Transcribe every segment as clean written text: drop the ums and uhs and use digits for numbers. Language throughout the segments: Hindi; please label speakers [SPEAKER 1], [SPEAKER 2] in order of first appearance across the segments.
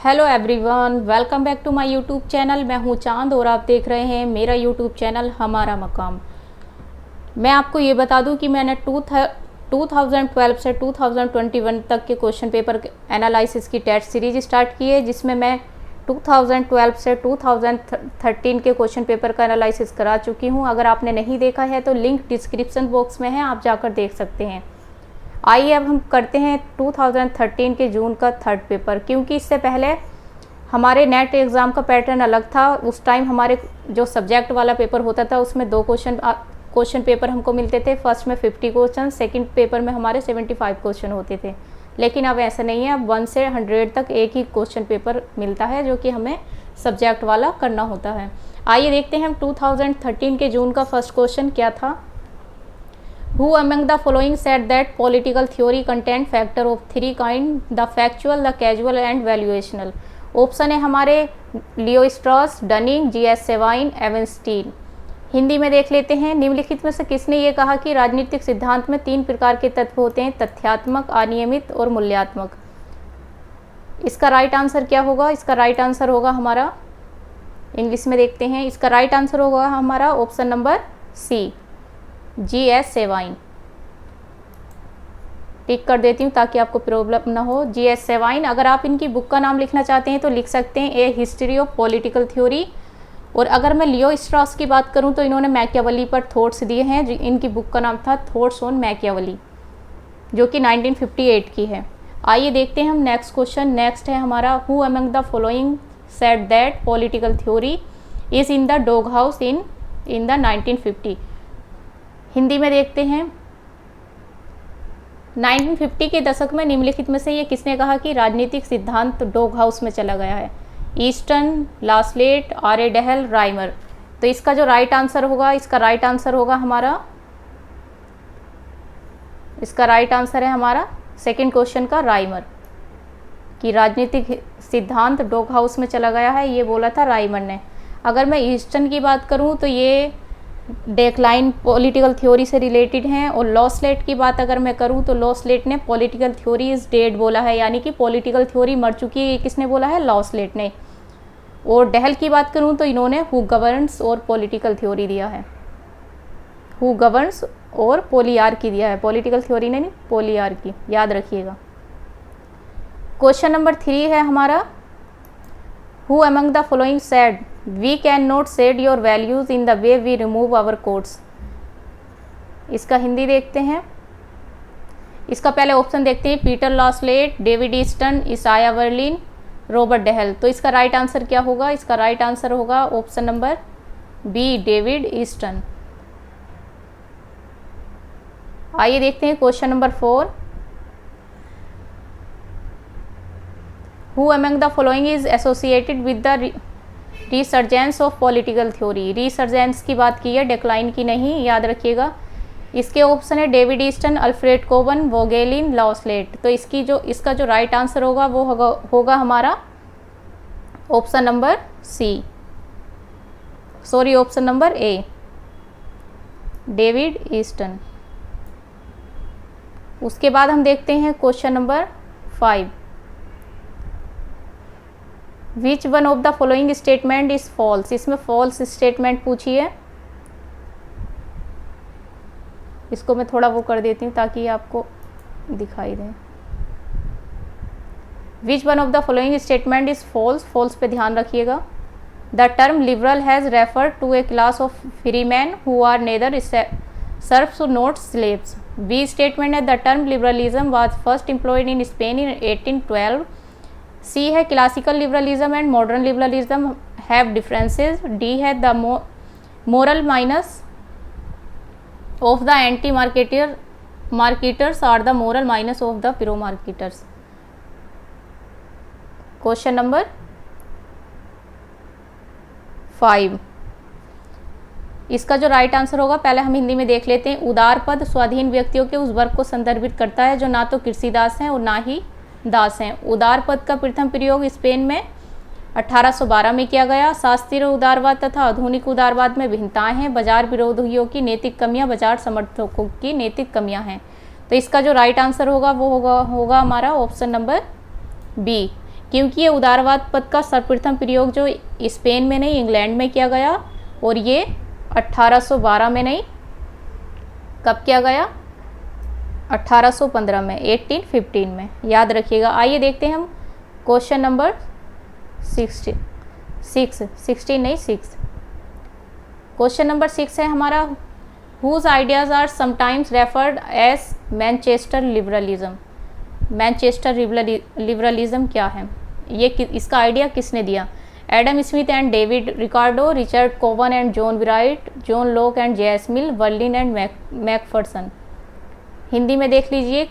[SPEAKER 1] Hello everyone, welcome back to my YouTube channel. मैं हूं चांद और आप देख रहे हैं मेरा यूट्यूब चैनल हमारा मकाम। मैं आपको ये बता दूं कि मैंने 2012 से 2021 तक के क्वेश्चन पेपर एनालिसिस की टेस्ट सीरीज स्टार्ट की है, जिसमें मैं 2012 से 2013 के क्वेश्चन पेपर का एनालिसिस करा चुकी हूँ। अगर आपने नहीं देखा है तो लिंक डिस्क्रिप्शन बॉक्स में है, आप जाकर देख सकते हैं। आइए अब हम करते हैं 2013 के जून का थर्ड पेपर, क्योंकि इससे पहले हमारे नेट एग्ज़ाम का पैटर्न अलग था। उस टाइम हमारे जो सब्जेक्ट वाला पेपर होता था उसमें दो क्वेश्चन पेपर हमको मिलते थे। फर्स्ट में 50 क्वेश्चन, सेकंड पेपर में हमारे 75 क्वेश्चन होते थे। लेकिन अब ऐसा नहीं है, अब 1 से 100 तक एक ही क्वेश्चन पेपर मिलता है, जो कि हमें सब्जेक्ट वाला करना होता है। आइए देखते हैं हम 2013 के जून का फर्स्ट क्वेश्चन क्या था। Who among the following said that political theory contain factor of three kind: the factual, the casual and valuational? Option है हमारे Leo Strauss, Dunning, G S Sabine, एवनस्टीन। हिंदी में देख लेते हैं। निम्नलिखित में से किसने ये कहा कि राजनीतिक सिद्धांत में 3 प्रकार के तत्व होते हैं: तथ्यात्मक, अनियमित और मूल्यात्मक? इसका राइट आंसर क्या होगा? इसका राइट आंसर होगा हमारा, इंग्लिश में देखते हैं, इसका राइट आंसर होगा हमारा ऑप्शन नंबर सी, जीएस सेवाइन। टिक कर देती हूँ ताकि आपको प्रॉब्लम ना हो। जीएस सेवाइन, अगर आप इनकी बुक का नाम लिखना चाहते हैं तो लिख सकते हैं ए हिस्ट्री ऑफ पॉलिटिकल थ्योरी। और अगर मैं लियो स्ट्रॉस की बात करूँ तो इन्होंने मैकियावेली पर थॉट्स दिए हैं। इनकी बुक का नाम था थॉट्स ऑन मैकियावेली, जो कि 1958 की है। आइए देखते हैं हम नेक्स्ट क्वेश्चन। नेक्स्ट है हमारा, who among the following said that political theory is in the dog house in the 1950? Hindi में देखते हैं। 1950 के दशक में निम्नलिखित में से ये किसने कहा कि राजनीतिक सिद्धांत डॉग हाउस में चला गया है? Easton, Laslett, R A. Dahl, Rimer. तो इसका जो राइट आंसर होगा, इसका राइट आंसर होगा हमारा, इसका राइट आंसर है हमारा सेकंड क्वेश्चन का, राइमर, कि राजनीतिक सिद्धांत डॉग हाउस में चला गया है, ये बोला था राइमर ने। अगर मैं ईस्टन की बात करूँ तो ये डेक्लाइन पॉलिटिकल थ्योरी से रिलेटेड हैं। और लॉस्लेट की बात अगर मैं करूं तो लॉस्लेट ने पॉलिटिकल थ्योरी इज डेड बोला है, यानी कि पॉलिटिकल थ्योरी मर चुकी है। ये किसने बोला है? लॉस्लेट ने। और डहल की बात करूं तो इन्होंने हु गवर्न्स और पॉलिटिकल थ्योरी दिया है, हु गवर्न्स और पोलियार्की दिया है, पॉलिटिकल थ्योरी ने नहीं, पोलियार्की, याद रखिएगा। क्वेश्चन नंबर 3 है हमारा, who among the following said we can not said your values in the way we remove our codes? इसका हिंदी देखते हैं। इसका पहले ऑप्शन देखते हैं, Peter Laslett, David Easton, Isaiah Berlin, Robert Dahl. तो इसका राइट आंसर क्या होगा? इसका राइट आंसर होगा option number B, David Easton. आइए देखते हैं question number 4, who among the following is associated with the resurgence of political theory? Resurgence की बात की है, डेक्लाइन की नहीं, याद रखिएगा। इसके ऑप्शन है डेविड ईस्टन, अल्फ्रेड कोवन, वोगेलिन, लॉस्लेट। तो इसका जो राइट आंसर होगा वो होगा हमारा option number C, sorry option number A, David Easton. उसके बाद हम देखते हैं question number 5, which one of the following statement is false? इसमें फॉल्स स्टेटमेंट पूछी है। इसको मैं थोड़ा वो कर देती हूँ ताकि आपको दिखाई दे। Which one of the following statement is false? False पे ध्यान रखिएगा। The term liberal has referred to a class of free man who are neither serfs not slaves. B statement है, the term liberalism was first employed in Spain in 1812। C है, classical liberalism and modern liberalism have differences. D है, the moral minus of the anti marketers are the moral minus of the pro marketers. Question number 5, इसका जो राइट आंसर होगा, पहले हम हिंदी में देख लेते हैं। उदार पद स्वाधीन व्यक्तियों के उस वर्ग को संदर्भित करता है जो ना तो कृषिदास हैं और ना ही दास हैं। उदार पद का प्रथम प्रयोग स्पेन में 1812 में किया गया। शास्त्रीय उदारवाद तथा आधुनिक उदारवाद में भिन्नताएं हैं। बाजार विरोधियों की नैतिक कमियां बाजार समर्थकों की नैतिक कमियां हैं। तो इसका जो राइट आंसर होगा वो होगा हमारा ऑप्शन नंबर बी, क्योंकि ये उदारवाद पद का सर्वप्रथम प्रयोग जो स्पेन में नहीं इंग्लैंड में किया गया, और ये 1812 में नहीं, कब किया गया? 1815 में, 1815 में, याद रखिएगा। आइए देखते हैं हम क्वेश्चन नंबर 16 नहीं 6। क्वेश्चन नंबर 6 है हमारा, whose ideas are sometimes referred as Manchester liberalism. Manchester liberalism क्या है? ये इसका आइडिया किसने दिया? Adam Smith and David Ricardo, Richard Cobden and John Bright, John Locke and J S Mill, Berlin and Macpherson. Hindi में देख लीजिए,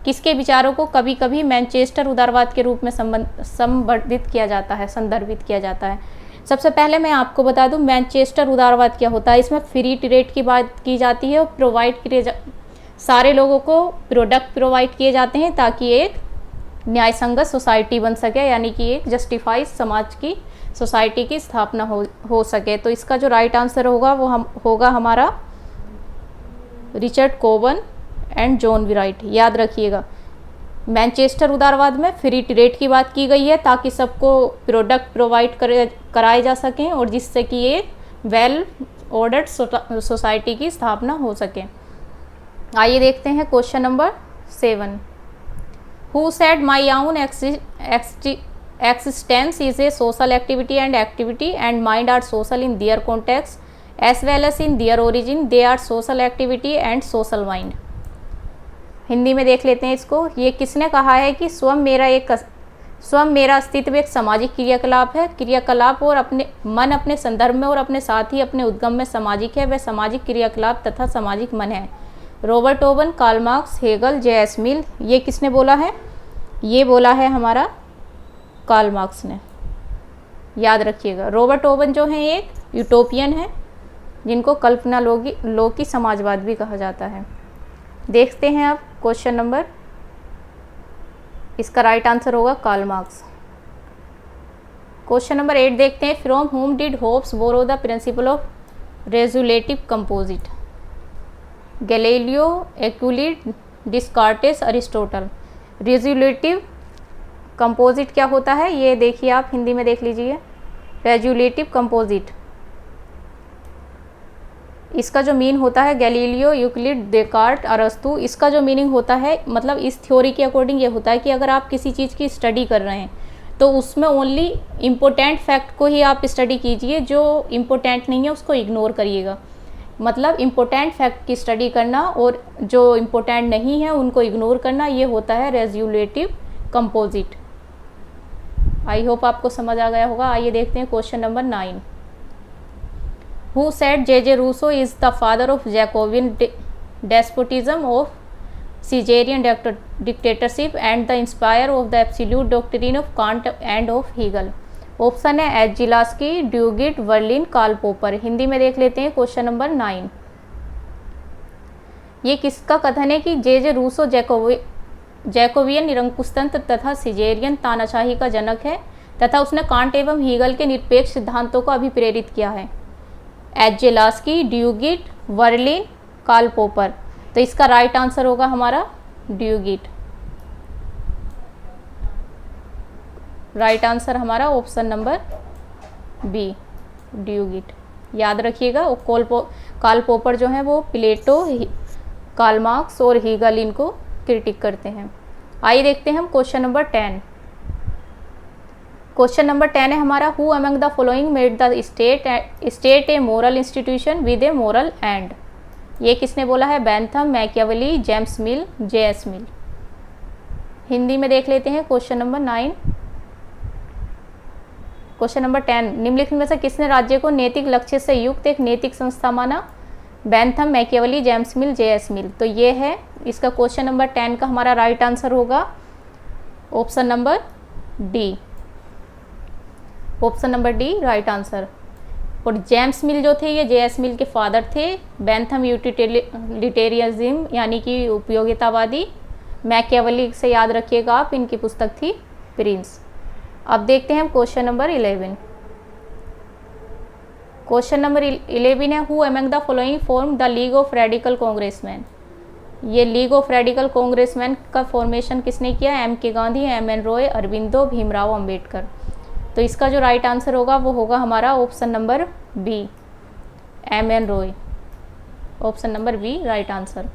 [SPEAKER 1] किसके विचारों को कभी कभी मैनचेस्टर उदारवाद के रूप में संदर्भित किया जाता है। सबसे पहले मैं आपको बता दूं मैनचेस्टर उदारवाद क्या होता है। इसमें फ्री ट्रेड की बात की जाती है और सारे लोगों को प्रोडक्ट प्रोवाइड किए जाते हैं ताकि एक न्यायसंगत सोसाइटी बन सके, यानी कि एक जस्टिफाइड समाज की सोसाइटी की स्थापना हो सके। तो इसका जो राइट आंसर होगा वो होगा हमारा रिचर्ड कोवन एंड जॉन विराइट। याद रखिएगा, मैनचेस्टर उदारवाद में फ्री ट्रेड की बात की गई है ताकि सबको प्रोडक्ट प्रोवाइड कराए जा सकें और जिससे कि एक वेल ऑर्डर्ड सोसाइटी की स्थापना हो सके। आइए देखते हैं question number 7। Who said my own existence is a social activity and mind are social in their context as well as in their origin. They are social activity and social mind. Hindi में देख लेते हैं इसको। ये किसने कहा है कि स्वयं मेरा अस्तित्व एक सामाजिक क्रियाकलाप है। क्रियाकलाप और अपने संदर्भ में और अपने साथ ही अपने उद्गम में सामाजिक है। वह सामाजिक क्रियाकलाप तथा सामाजिक मन है। Robert Owen, Karl Marx, Hegel, JS Mill. ये किसने बोला है? ये बोला है हमारा कार्ल मार्क्स ने। याद रखिएगा, रॉबर्ट ओवन जो है एक यूटोपियन है जिनको कल्पना लोकी समाजवाद भी कहा जाता है। देखते हैं अब क्वेश्चन नंबर, इसका राइट आंसर होगा कार्ल मार्क्स। क्वेश्चन नंबर 8 देखते हैं, from whom did Hobbes borrow the principle of resolutive composite? Galileo, Euclid, Descartes, Aristotle. Resolutive composite क्या होता है ये देखिए, आप हिंदी में देख लीजिए। रेजुलेटिव कंपोजिट, इसका जो मीन होता है गैलीलियो, यूक्लिड, डेकार्ट, अरस्तु। इसका जो मीनिंग होता है, मतलब इस थ्योरी के अकॉर्डिंग ये होता है कि अगर आप किसी चीज़ की स्टडी कर रहे हैं तो उसमें ओनली इम्पोर्टेंट फैक्ट को ही आप स्टडी कीजिए, जो इम्पोर्टेंट नहीं है उसको इग्नोर करिएगा। मतलब इम्पोर्टेंट फैक्ट की स्टडी करना और जो इम्पोर्टेंट नहीं है उनको इग्नोर करना, ये होता है रेजुलेटिव कंपोजिट। आई होप आपको समझ आ गया होगा। आइए देखते हैं question number 9। Who said J Rousseau is the father of Jacobian despotism of Caesarian dictatorship and the inspire of the absolute doctrine of Kant and of Hegel? Option है H J Laski, Duguit, Berlin, Karl Popper. Hindi में देख लेते हैं क्वेश्चन नंबर 9। ये किसका कथन है कि जे रूसो जैकोबियन निरंकुशतंत्र तथा सीजेरियन तानाशाही का जनक है तथा उसने कांट एवं हीगल के निरपेक्ष सिद्धांतों को अभिप्रेरित किया है? H J Laski, Duguit, Berlin, Karl पोपर। तो इसका राइट आंसर होगा हमारा ड्यूगिट। राइट आंसर हमारा ऑप्शन नंबर बी, ड्यूगिट। याद रखिएगा, कार्ल पोपर जो है वो प्लेटो, कार्ल मार्क्स और हीगल इनको क्रिटिक करते हैं। आइए देखते हैं हम क्वेश्चन नंबर 10। क्वेश्चन नंबर 10 है हमारा, who among the following made the state a moral institution with a moral end? ये किसने बोला है? Bentham, Machiavelli, James Mill, JS Mill. Hindi में देख लेते हैं क्वेश्चन नंबर 9। क्वेश्चन नंबर 10, निम्नलिखित में से किसने राज्य को नैतिक लक्ष्य से युक्त एक नैतिक संस्था माना? Bentham, Machiavelli, James Mill, JS Mill. तो ये है इसका क्वेश्चन नंबर 10 का हमारा राइट आंसर होगा option number D. Option number D right answer. और जेम्स मिल जो थे ये जेएस मिल के फादर थे। बेंथम यूटिलिटेरियनिज्म यानी कि उपयोगितावादी। मैकियावेली से याद रखिएगा आप, इनकी पुस्तक थी प्रिंस। अब देखते हैं हम क्वेश्चन नंबर 11। क्वेश्चन नंबर 11 है, who among the following form the league of radical congressman? ये लीग ऑफ रेडिकल कांग्रेसमैन का फॉर्मेशन किसने किया? M K Gandhi, M N Roy, Aurobindo, Bhimrao Ambedkar. तो इसका जो राइट आंसर होगा वो होगा हमारा option number B, M N Roy. Option number B right answer.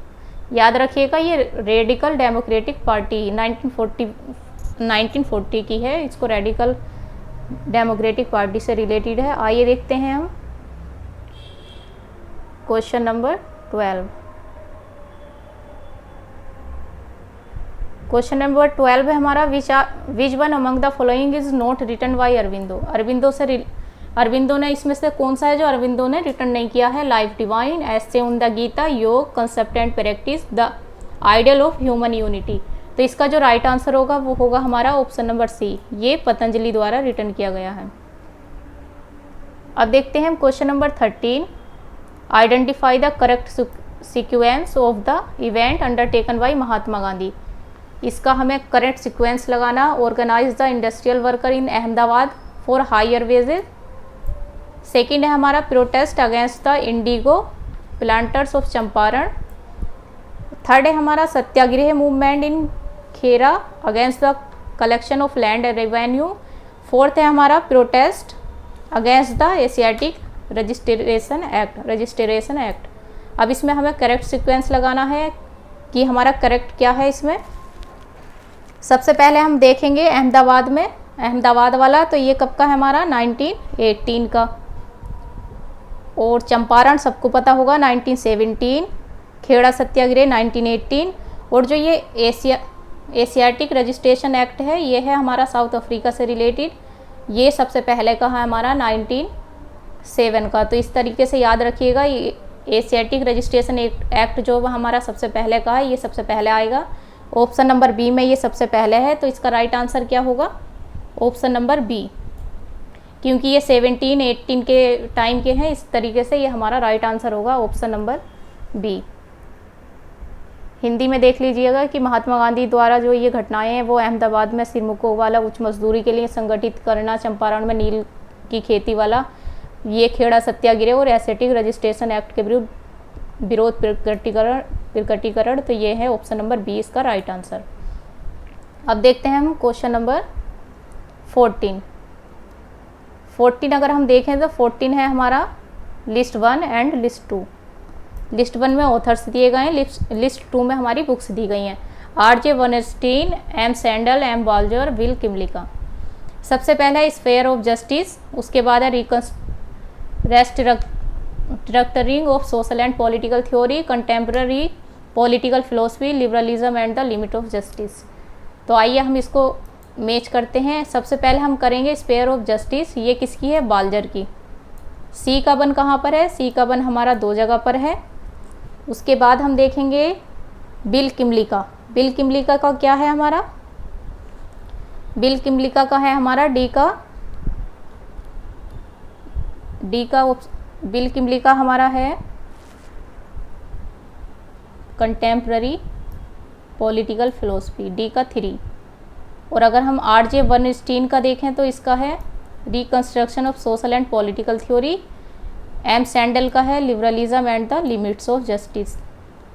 [SPEAKER 1] याद रखिएगा ये रेडिकल डेमोक्रेटिक पार्टी 1940 की है, इसको रेडिकल डेमोक्रेटिक पार्टी से रिलेटेड है। आइए देखते हैं हम क्वेश्चन नंबर 12। क्वेश्चन नंबर 12 है हमारा, which one among the following is not written by Aurobindo. Aurobindo ने इसमें से कौन सा है जो अरविंदो ने रिटर्न नहीं किया है? Life divine, essay on the Gita, yoga, concept and practice, the ideal of human unity. तो इसका जो राइट आंसर होगा वो होगा हमारा ऑप्शन नंबर सी, ये पतंजलि द्वारा रिटर्न किया गया है। अब देखते हैं हम question number 13। Identify the correct sequence of the event undertaken by Mahatma Gandhi. इसका हमें करेक्ट सीक्वेंस लगाना। Organise the industrial worker in Ahmedabad for higher wages. Second है हमारा protest against the indigo planters of Champaran. Third है हमारा satyagraha movement in Kheda against the collection of land revenue. Fourth है हमारा protest against the Asiatic registration act. अब इसमें हमें करेक्ट सीक्वेंस लगाना है कि हमारा करेक्ट क्या है इसमें। सबसे पहले हम देखेंगे अहमदाबाद वाला, तो ये कब का है हमारा? 1918 का। और चंपारण सबको पता होगा 1917, खेड़ा सत्याग्रह 1918, और जो ये एशियाटिक रजिस्ट्रेशन एक्ट है ये है हमारा साउथ अफ्रीका से रिलेटेड, ये सबसे पहले का है हमारा 1907 का। तो इस तरीके से याद रखिएगा, ये एशियाटिक रजिस्ट्रेशन एक्ट जो हमारा सबसे पहले का है ये सबसे पहले आएगा। ऑप्शन नंबर बी में ये सबसे पहले है, तो इसका राइट आंसर क्या होगा? ऑप्शन नंबर बी, क्योंकि ये 17-18 के टाइम के हैं, इस तरीके से ये हमारा राइट आंसर होगा ऑप्शन नंबर बी। हिंदी में देख लीजिएगा कि महात्मा गांधी द्वारा जो ये घटनाएं हैं वो अहमदाबाद में श्रमिकों वाला उच्च मजदूरी के लिए संगठित करना, चंपारण में नील की खेती वाला, ये खेड़ा सत्याग्रह और एशियाटिक रजिस्ट्रेशन एक्ट के विरोध प्रकटीकरण, तो ये है ऑप्शन नंबर बी इसका राइट आंसर। अब देखते हैं हम क्वेश्चन नंबर 14 अगर हम देखें तो 14 है हमारा लिस्ट 1 एंड लिस्ट 2। लिस्ट 1 में ऑथर्स दिए गए हैं, लिस्ट 2 में हमारी बुक्स दी गई हैं। RJ. Bernstein, M Sandel, M Walzer, Will Kymlicka. सबसे पहला है स्फेयर ऑफ जस्टिस, उसके बाद है restructuring of social and political theory, contemporary political philosophy, liberalism and the limit of justice. तो आइए हम इसको मैच करते हैं। सबसे पहले हम करेंगे स्फेयर ऑफ जस्टिस, ये किसकी है? बाल्जर की। सी का वन कहाँ पर है? सी का वन हमारा 2 जगह पर है। उसके बाद हम देखेंगे बिल किमलिका। बिल किमलिका का क्या है हमारा? बिल किमलिका का है हमारा डी का बिल किमलिका हमारा है कंटेम्प्ररी पॉलिटिकल फिलोसफी, डी का 3। और अगर हम आर.जे. बर्नस्टीन का देखें तो इसका है reconstruction of social and political theory, M Sandel का है liberalism and the limits of justice.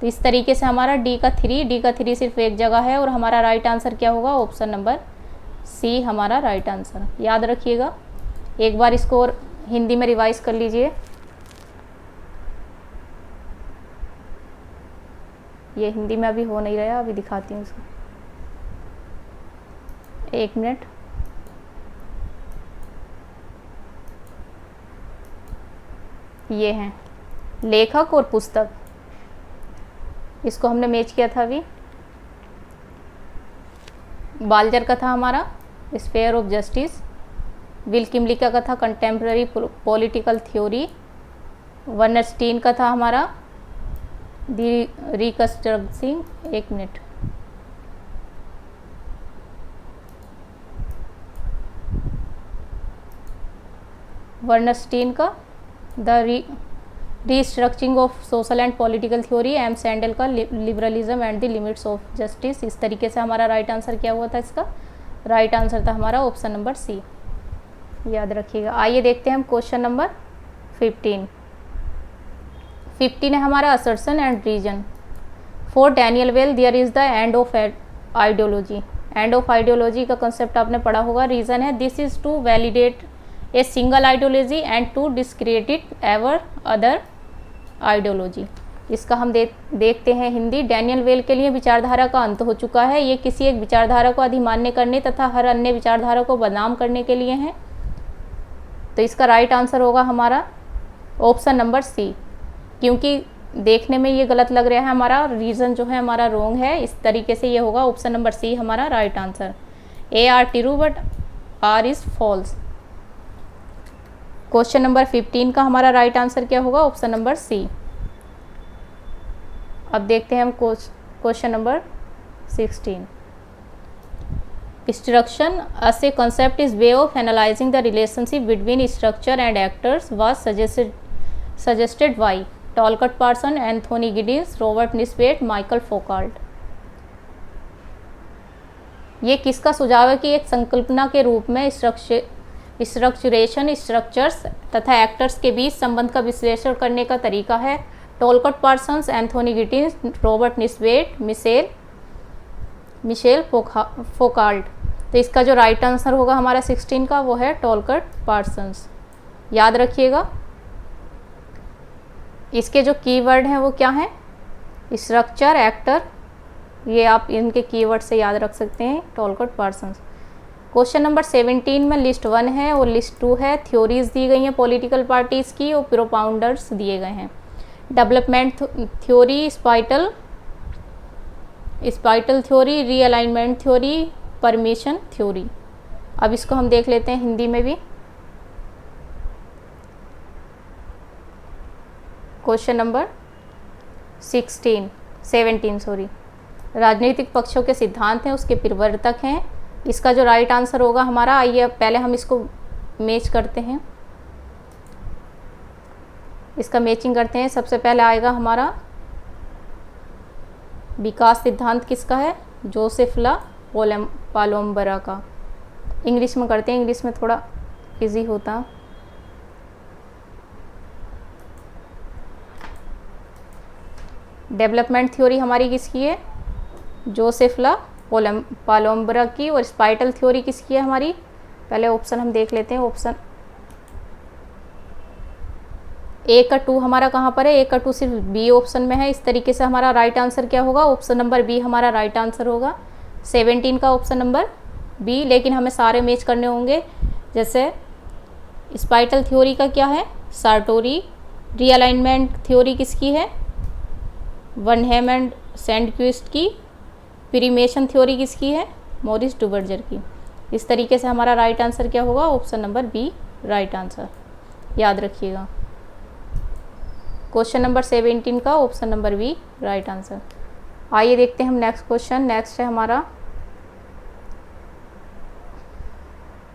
[SPEAKER 1] तो इस तरीके से हमारा डी का 3 सिर्फ एक जगह है, और हमारा राइट आंसर क्या होगा? ऑप्शन नंबर सी हमारा राइट आंसर। याद रखिएगा, एक बार इसको और हिंदी में रिवाइज कर लीजिए। ये हिंदी में अभी हो नहीं रहा, अभी दिखाती हूँ इसको, 1 मिनट। ये हैं लेखक और पुस्तक, इसको हमने मैच किया था अभी। बाल्जर का था हमारा sphere of justice, Will Kymlicka का था कंटेम्प्रेरी पॉलिटिकल थ्योरी, बर्नस्टीन का था हमारा दी रिकंस्ट्रक्टिंग, 1 मिनट, बर्नस्टीन का the restructuring of social and political theory, M Sandel का liberalism and the limits of justice. इस तरीके से हमारा राइट आंसर क्या हुआ था? इसका राइट आंसर था हमारा ऑप्शन नंबर सी। याद रखिएगा। आइए देखते हैं हम क्वेश्चन नंबर 15 है हमारा assertion and reason. For Daniel Bell there is the end of ideology. End of ideology का कंसेप्ट आपने पढ़ा होगा। रीज़न है this is to validate a single ideology and to discredit ever other ideology. इसका हम देखते हैं हिंदी। डैनियल वेल के लिए विचारधारा का अंत हो चुका है। ये किसी एक विचारधारा को अधिमान्य करने तथा हर अन्य विचारधारा को बदनाम करने के लिए है। तो इसका राइट आंसर होगा हमारा ऑप्शन नंबर सी। क्योंकि देखने में ये गलत लग रहा है, हमारा रीज़न जो है हमारा रोंग है, इस तरीके से ये होगा ऑप्शन नंबर सी हमारा right answer. A R true but R is false. Question number 15 का हमारा राइट आंसर क्या होगा? Option number C. अब देखते हैं हम question number 16। Instruction as a concept is way of analyzing the relationship between structure and actors was suggested by Talcott Parsons, Anthony Giddens, Robert Nisbet, Michael Foucault। ये किसका सुझाव है कि एक संकल्पना के रूप में स्ट्रक्चरेशन, स्ट्रक्चर्स तथा एक्टर्स के बीच संबंध का विश्लेषण करने का तरीका है? Talcott Parsons, Anthony Giddens, Robert Nisbet, Michel Foucault. तो इसका जो राइट आंसर होगा हमारा 16 का वो है टॉलकॉट पार्सन्स। याद रखिएगा इसके जो कीवर्ड हैं वो क्या हैं? स्ट्रक्चर, एक्टर, ये आप इनके कीवर्ड से याद रख सकते हैं, टॉलकॉट पार्सन्स। क्वेश्चन नंबर 17 में लिस्ट 1 है और लिस्ट 2 है। थ्योरीज दी गई हैं पॉलिटिकल पार्टीज़ की और प्रोपाउंडर्स दिए गए हैं। Development theory, spatial theory, realignment theory, permission theory. अब इसको हम देख लेते हैं हिंदी में भी। क्वेश्चन नंबर 17 राजनीतिक पक्षों के सिद्धांत हैं, उसके प्रवर्तक हैं। इसका जो राइट आंसर होगा हमारा, आइए पहले हम इसको मैच करते हैं, इसका मैचिंग करते हैं। सबसे पहले आएगा हमारा विकास सिद्धांत किसका है? जोसेफ ला पालोम्बरा का। इंग्लिश में करते हैं, इंग्लिश में थोड़ा इजी होता। डेवलपमेंट थ्योरी हमारी किसकी है? जोसेफ ला पालोम्बरा की। और स्पाइटल थ्योरी किसकी है हमारी? पहले ऑप्शन हम देख लेते हैं। ऑप्शन ए का 2 हमारा कहाँ पर है? ए का 2 सिर्फ बी ऑप्शन में है। इस तरीके से हमारा राइट आंसर क्या होगा? ऑप्शन नंबर बी हमारा राइट आंसर होगा। 17 का ऑप्शन नंबर बी। लेकिन हमें सारे मैच करने होंगे। जैसे स्पाइटल थ्योरी का क्या है? सार्टोरी। रीअलाइनमेंट थ्योरी किसकी है? वनहेम एंड सैंडक्विस्ट की। प्रीमेशन थ्योरी किसकी है? मॉरिस डुबर्जर की। इस तरीके से हमारा राइट आंसर क्या होगा? Option number B right answer. याद रखिएगा क्वेश्चन नंबर 17 का option number B right answer. आइए देखते हैं हम नेक्स्ट क्वेश्चन। नेक्स्ट है हमारा,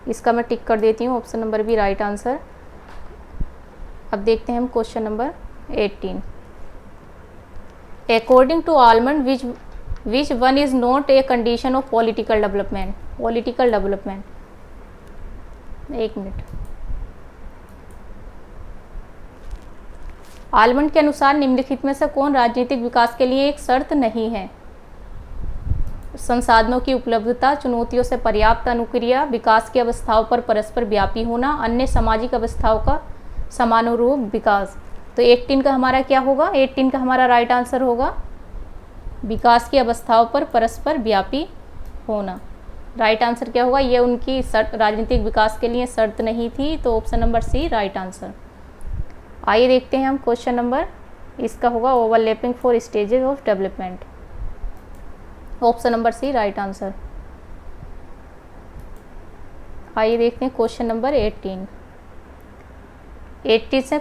[SPEAKER 1] इसका मैं टिक कर देती हूँ, option number B right answer. अब देखते हैं हम question number 18। According to Almond which one is not a condition of political development? Political development, एक मिनट। आलमंड के अनुसार निम्नलिखित में से कौन राजनीतिक विकास के लिए एक शर्त नहीं है? संसाधनों की उपलब्धता, चुनौतियों से पर्याप्त अनुक्रिया, विकास की अवस्थाओं पर परस्पर व्यापी होना, अन्य सामाजिक अवस्थाओं का समानुरूप विकास। तो 18 का हमारा क्या होगा? 18 का हमारा राइट आंसर होगा विकास की अवस्थाओं पर परस्पर व्यापी होना। राइट आंसर क्या होगा? ये उनकी शर्त, राजनीतिक विकास के लिए शर्त नहीं थी। तो option number C right answer. आइए देखते हैं हम क्वेश्चन नंबर, इसका होगा overlapping for stages of development. Option number C right answer. आइए देखते हैं क्वेश्चन नंबर 18। 18 से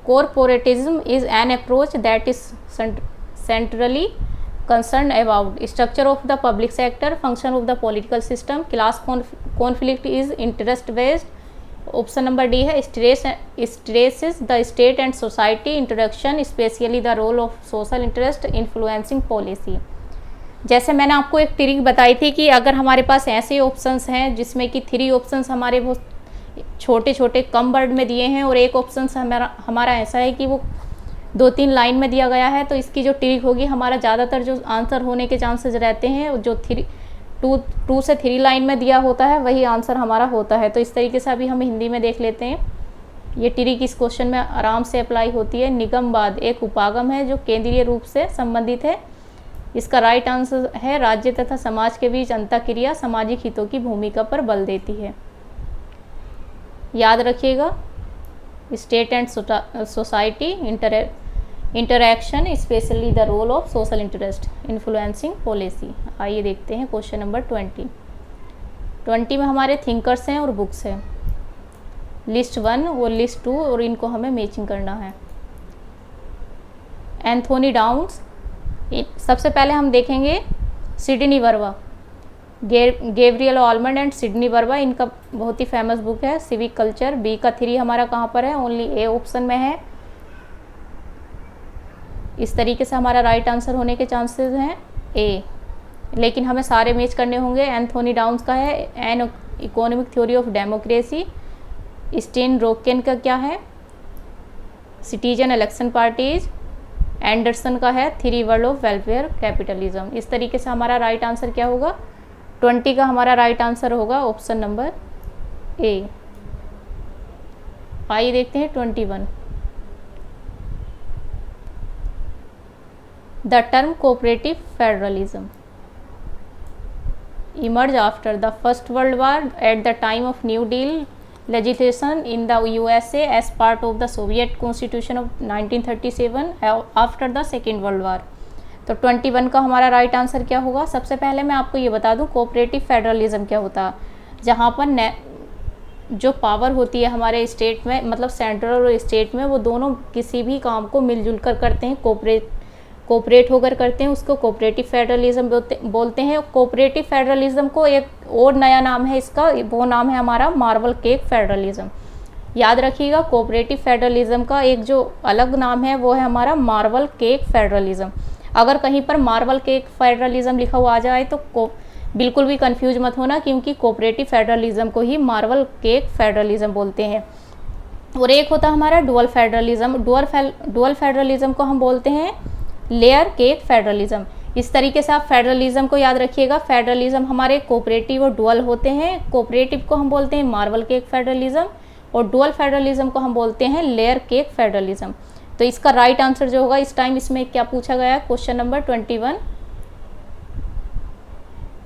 [SPEAKER 1] corporatism is an approach that is centrally concerned about structure of the public sector, function of the political system, class conflict is interest based। Option number D है stresses the state and society, introduction especially the role of social interest influencing policy। जैसे मैंने आपको एक ट्रिक बताई थी कि अगर हमारे पास ऐसे ऑप्शंस हैं जिसमें कि 3 ऑप्शंस हमारे बहुत छोटे छोटे कम वर्ड में दिए हैं और एक ऑप्शन हमारा ऐसा है कि वो 2-3 लाइन में दिया गया है, तो इसकी जो ट्रिक होगी, हमारा ज़्यादातर जो आंसर होने के चांसेस रहते हैं जो 2 से 3 लाइन में दिया होता है वही आंसर हमारा होता है। तो इस तरीके से अभी हम हिंदी में देख लेते हैं। ये ट्रिक इस क्वेश्चन में आराम से अप्लाई होती है। निगमवाद एक उपागम है जो केंद्रीय रूप से संबंधित है। इसका राइट आंसर है राज्य तथा समाज के बीच अंतःक्रिया सामाजिक हितों की भूमिका पर बल देती है। याद रखिएगा, state and society interaction specially the role of social interest influencing policy. आइए देखते हैं क्वेश्चन नंबर 20 में हमारे थिंकर्स हैं और बुक्स हैं, लिस्ट 1 और लिस्ट 2, और इनको हमें मैचिंग करना है। एंथोनी डाउन्स, सबसे पहले हम देखेंगे Sydney Verba, Gabriel almond and Sydney Verba, इनका बहुत ही फेमस बुक है सिविक कल्चर। बी का 3 हमारा कहाँ पर है, ओनली ए ऑप्शन में है। इस तरीके से हमारा राइट आंसर होने के चांसेस हैं ए, लेकिन हमें सारे मैच करने होंगे। एंथोनी डाउन्स का है an economic theory of democracy. Stein Rokkan का क्या है, सिटीजन इलेक्शन पार्टीज। एंडरसन का है 3 वर्ल्ड ऑफ वेलफेयर कैपिटलिज्म। इस तरीके से हमारा राइट आंसर क्या होगा, 20 का हमारा राइट आंसर होगा ऑप्शन नंबर ए। आइए देखते हैं 21। The term cooperative federalism emerged after the First World War at the time of New Deal legislation in the USA as part of the Soviet Constitution of 1937 after the Second World War। तो 21 का हमारा राइट आंसर क्या होगा। सबसे पहले मैं आपको ये बता दूं कोऑपरेटिव फेडरलिज्म क्या होता है, जहाँ पर जो पावर होती है हमारे स्टेट में, मतलब सेंट्रल और स्टेट में, वो दोनों किसी भी काम को मिलजुल कर करते हैं, कोऑपरेट होकर करते हैं, उसको कोऑपरेटिव फेडरलिज्म बोलते हैं। कोऑपरेटिव फेडरलिज्म को एक और नया नाम है इसका, वो नाम है हमारा मार्बल केक फेडरलिज्म। याद रखिएगा, कोऑपरेटिव फेडरलिज्म का एक जो अलग नाम है वो है हमारा मार्बल केक फेडरलिज्म। अगर कहीं पर मार्बल केक फेडरलिज्म लिखा हुआ आ जाए तो बिल्कुल भी कंफ्यूज मत होना, क्योंकि कोऑपरेटिव फेडरलिज्म को ही मार्बल केक फेडरलिज्म बोलते हैं। और एक होता है हमारा डुअल फेडरलिज्म। डुअल फेडरलिज्म को हम बोलते हैं लेयर केक फेडरलिज्म। इस तरीके से आप फेडरलिज्म को याद रखिएगा। फेडरलिज्म हमारे कोऑपरेटिव और डुअल होते हैं। कोऑपरेटिव को हम बोलते हैं मार्बल केक फेडरलिज्म और डुअल फेडरलिज्म को हम बोलते हैं लेयर केक फेडरलिज्म। तो इसका राइट आंसर जो होगा इस टाइम, इसमें क्या पूछा गया है, क्वेश्चन नंबर 21,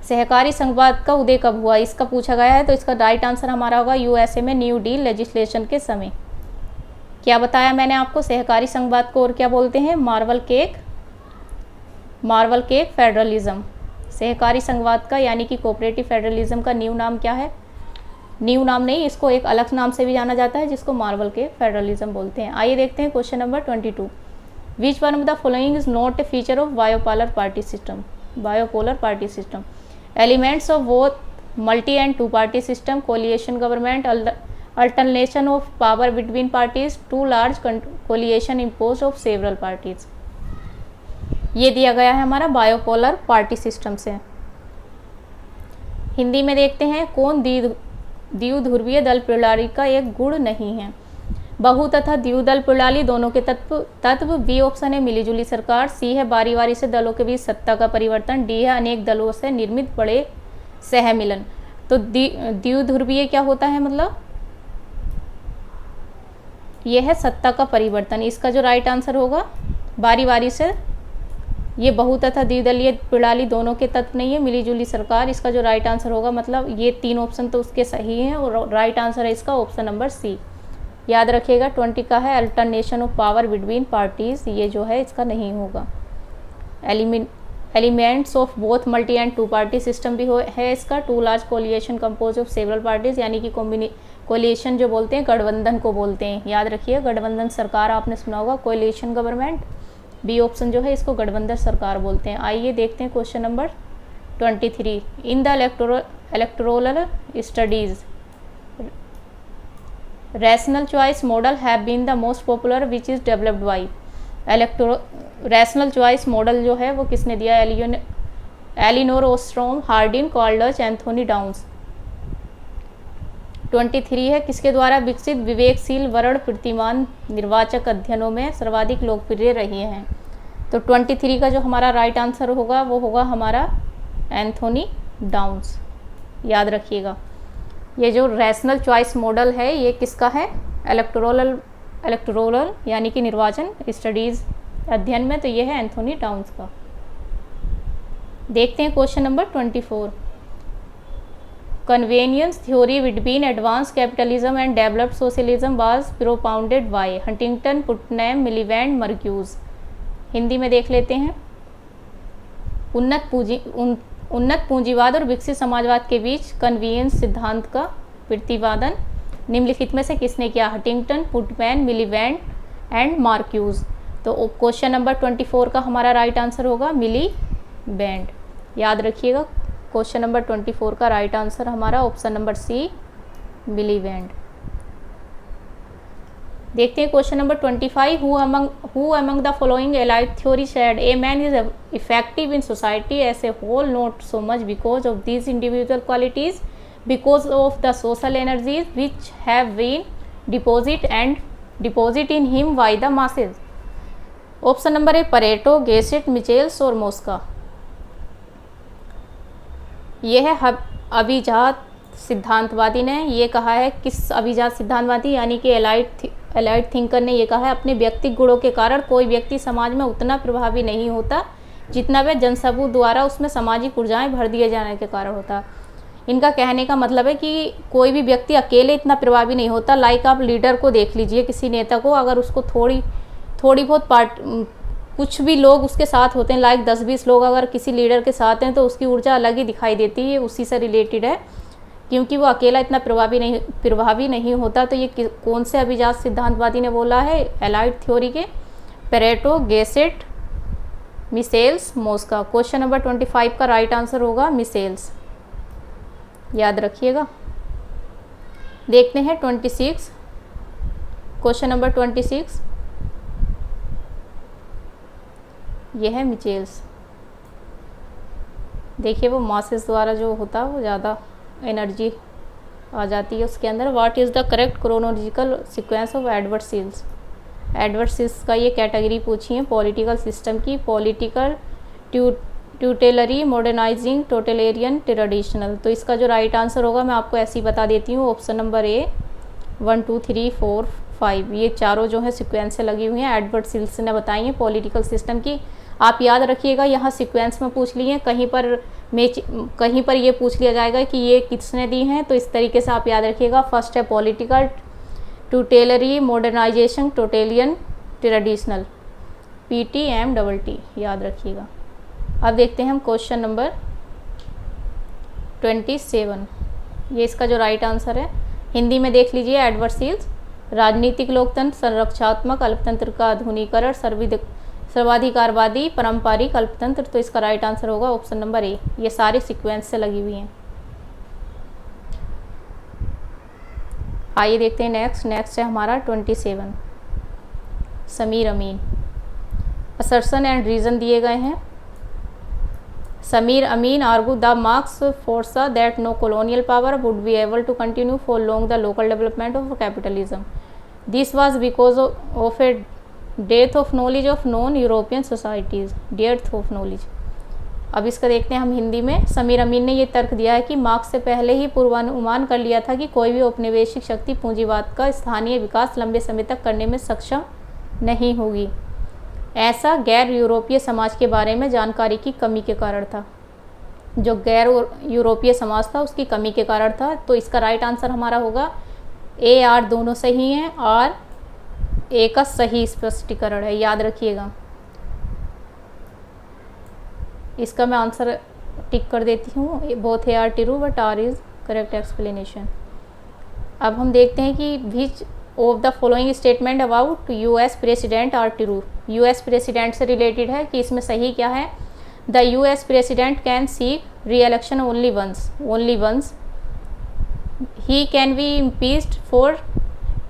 [SPEAKER 1] सहकारी संघवाद का उदय कब हुआ, इसका पूछा गया है। तो इसका राइट आंसर हमारा होगा यूएसए में न्यू डील लेजिस्लेशन के समय। क्या बताया मैंने आपको, सहकारी संघवाद को और क्या बोलते हैं, मार्बल केक फेडरलिज्म। सहकारी संघवाद का यानी कि कोऑपरेटिव फेडरलिज्म का न्यू नाम क्या है, न्यू नाम नहीं, इसको एक अलग नाम से भी जाना जाता है जिसको मार्बल केक फेडरलिज्म बोलते हैं। आइए देखते हैं question number 22। Which one of the following is not a feature of bipolar party system. Elements of both multi and two party system, coalition government, alternation of power between parties, two large coalition impose of several parties. ये दिया गया है हमारा बायोपोलर पार्टी सिस्टम से। हिंदी में देखते हैं, कौन द्विध्रुवीय दल प्रणाली का एक गुण नहीं है। बहु तथा द्विदल प्रणाली दोनों के तत्व। बी ऑप्शन है मिलीजुली सरकार। सी है बारी बारी से दलों के बीच सत्ता का परिवर्तन। डी है अनेक दलों से निर्मित बड़े सहमिलन। तो द्विध्रुवीय क्या होता है, मतलब यह है सत्ता का परिवर्तन। इसका जो राइट आंसर होगा बारी बारी से, ये बहु तथा द्विदलीय प्रणाली दोनों के तत्व नहीं है, मिलीजुली सरकार। इसका जो राइट आंसर होगा, मतलब ये 3 ऑप्शन तो उसके सही हैं और राइट आंसर है इसका ऑप्शन नंबर सी। याद रखिएगा 20 का है alternation of power between parties, ये जो है इसका नहीं होगा। Elements of both multi and two party system भी है इसका। Two large coalition compose of several parties, यानी कि कोलिएशन जो बोलते हैं गठबंधन को बोलते हैं। याद रखिए गठबंधन सरकार आपने सुना होगा, कोलिएशन गवर्नमेंट। बी ऑप्शन जो है इसको गठबंधन सरकार बोलते हैं। आइए देखते हैं question number 23। In the electoral studies rational choice model have been the most popular which is developed by. Rational choice model जो है वो किसने दिया, Elinor Ostrom, Hardin, Calders, Anthony Downs. 23 है, किसके द्वारा विकसित विवेकशील वर्ण प्रतिमान निर्वाचक अध्ययनों में सर्वाधिक लोकप्रिय रही हैं। तो 23 का जो हमारा राइट आंसर होगा वो होगा हमारा एंथोनी डाउन्स, याद रखिएगा। ये जो रैशनल चॉइस मॉडल है ये किसका है, इलेक्टोरल यानी कि निर्वाचन स्टडीज़ अध्ययन में, तो ये है एंथोनी डाउन्स का। देखते हैं question number 24। Convergence theory between advanced capitalism and developed socialism was propounded by Huntington, Putnam, Miliband, Marcuse. Hindi में देख लेते हैं। उन्नत पूंजीवाद और विकसित समाजवाद के बीच कन्वीनियंस सिद्धांत का प्रतिपादन निम्नलिखित में से किसने किया, हंटिंगटन, पुटनैम, मिलीवैंड एंड मार्क्यूज। तो क्वेश्चन नंबर 24 का हमारा राइट आंसर होगा मिलीवैंड, याद रखिएगा। क्वेश्चन नंबर 24 का राइट आंसर हमारा ऑप्शन नंबर सी, मिलीवैंड। देखते हैं question number 25। Who among the following elite theory said a man is effective in society as a whole, not so much because of these individual qualities, because of the social energies which have been deposit in him by the masses. Option number A, Pareto, Gasset, Michels और मोस्का। यह है अभिजात सिद्धांतवादी ने ये कहा है। किस अभिजात सिद्धांतवादी यानी कि एलाइड थिंकर ने ये कहा है, अपने व्यक्तिगत गुणों के कारण कोई व्यक्ति समाज में उतना प्रभावी नहीं होता जितना वह जनसमूह द्वारा उसमें सामाजिक ऊर्जाएं भर दिए जाने के कारण होता। इनका कहने का मतलब है कि कोई भी व्यक्ति अकेले इतना प्रभावी नहीं होता। लाइक आप लीडर को देख लीजिए, किसी नेता को, अगर उसको थोड़ी बहुत कुछ भी लोग उसके साथ होते हैं, लाइक 10-20 लोग अगर किसी लीडर के साथ हैं तो उसकी ऊर्जा अलग ही दिखाई देती है। उसी से रिलेटेड है, क्योंकि वो अकेला इतना प्रभावी नहीं होता। तो ये कौन से अभिजात सिद्धांतवादी ने बोला है, एलाइड थ्योरी के Pareto, Gasset, Michels, Mosca. Question number 25 का राइट आंसर होगा मिसेल्स, याद रखिएगा। देखते हैं 26, क्वेश्चन नंबर 26, यह है मिचेल्स। देखिए वो मासेस द्वारा जो होता है वो ज़्यादा एनर्जी आ जाती है उसके अंदर। What is the correct chronological sequence of Edward Shils. Edward Shils का ये कैटेगरी पूछी है पॉलिटिकल सिस्टम की, political, tutelary, modernising, totalitarian, traditional. तो इसका जो राइट आंसर होगा मैं आपको ऐसे ही बता देती हूँ, ऑप्शन नंबर ए 1 2 3 4 5, ये चारों जो है सिक्वेंस से लगी हुई हैं, एडवर्ड सील्स ने बताई हैं पॉलिटिकल सिस्टम की। आप याद रखिएगा, यहाँ सीक्वेंस में पूछ लिए, कहीं पर ये पूछ लिया जाएगा कि ये किसने दी हैं, तो इस तरीके से आप याद रखिएगा। फर्स्ट है पॉलिटिकल, ट्यूटेलरी, मॉडर्नाइजेशन, टोटेलियन, ट्रेडिशनल, PTMTT, याद रखिएगा। अब देखते हैं हम क्वेश्चन नंबर 27, ये इसका जो राइट आंसर है। हिंदी में देख लीजिए, एडवर्ड सील्स, राजनीतिक लोकतंत्र, संरक्षात्मक अल्पतंत्र का आधुनिकीकरण, सर्वाधिकारवादी, पारंपरिक अल्पतंत्र। तो इसका राइट आंसर होगा ऑप्शन नंबर ए। ये सारी सीक्वेंस से लगी हुई हैं। आइए देखते हैं नेक्स्ट है हमारा 27, Samir Amin. Assertion and reason दिए गए हैं। Samir Amin argue the Marx foresaw that no colonial power would be able to continue for long the local development of capitalism. This was because of a dearth of knowledge of non-European societies. dearth of knowledge. अब इसका देखते हैं हम हिंदी में। समीर अमीन ने ये तर्क दिया है कि मार्क्स से पहले ही पूर्वानुमान कर लिया था कि कोई भी औपनिवेशिक शक्ति पूंजीवाद का स्थानीय विकास लंबे समय तक करने में सक्षम नहीं होगी। ऐसा गैर यूरोपीय समाज के बारे में जानकारी की कमी के कारण था। जो गैर यूरोपीय समाज था उसकी कमी के कारण था। तो इसका राइट आंसर हमारा होगा ए आर, दोनों सही हैं और ए का सही स्पष्टीकरण है, याद रखिएगा। इसका मैं आंसर टिक कर देती हूँ, both A R true but R is correct explanation. अब हम देखते हैं कि which of the following statement about US president are true. US president से रिलेटेड है कि इसमें सही क्या है। The US president can seek reelection only once. He can be impeached for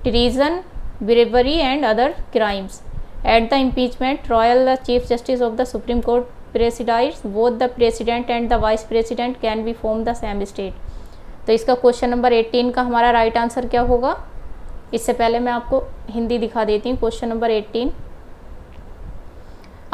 [SPEAKER 1] treason, bribery and other crimes. At the impeachment trial the chief justice of the supreme court presides both the president and the vice president can be from the same state. तो इसका क्वेश्चन नंबर 18 का हमारा राइट आंसर क्या होगा? इससे पहले मैं आपको हिंदी दिखा देती हूँ। क्वेश्चन नंबर 18,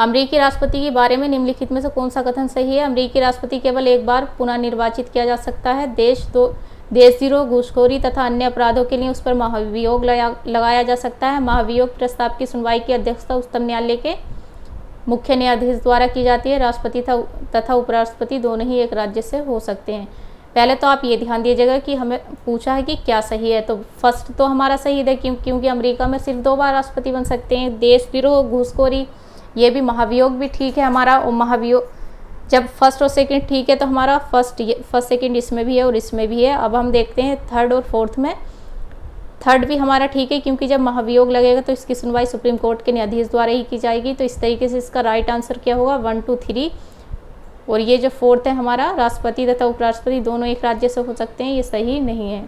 [SPEAKER 1] अमेरिकी राष्ट्रपति के बारे में निम्नलिखित में से कौन सा कथन सही है? अमेरिकी राष्ट्रपति केवल एक बार पुनः निर्वाचित किया जा सकता है। देशद्रोह, घूसखोरी तथा अन्य अपराधों के लिए उस पर महाभियोग लगाया जा सकता है। महाभियोग प्रस्ताव की सुनवाई की अध्यक्षता उच्चतम न्यायालय के मुख्य न्यायाधीश द्वारा की जाती है। राष्ट्रपति तथा उपराष्ट्रपति दोनों ही एक राज्य से हो सकते हैं। पहले तो आप ये ध्यान दीजिएगा कि हमें पूछा है कि क्या सही है, तो फर्स्ट तो हमारा सही है क्योंकि अमेरिका में सिर्फ 2 बार राष्ट्रपति बन सकते हैं। देशद्रोह, घूसखोरी, ये भी महाभियोग भी ठीक है हमारा। और महाभियोग जब फर्स्ट और सेकंड ठीक है तो हमारा फर्स्ट सेकंड इसमें भी है और इसमें भी है। अब हम देखते हैं थर्ड और फोर्थ में। थर्ड भी हमारा ठीक है क्योंकि जब महाभियोग लगेगा तो इसकी सुनवाई सुप्रीम कोर्ट के न्यायाधीश द्वारा ही की जाएगी। तो इस तरीके से इसका राइट आंसर क्या होगा? 1, 2, 3। और ये जो फोर्थ है हमारा, राष्ट्रपति तथा उपराष्ट्रपति दोनों एक राज्य से हो सकते हैं, ये सही नहीं है।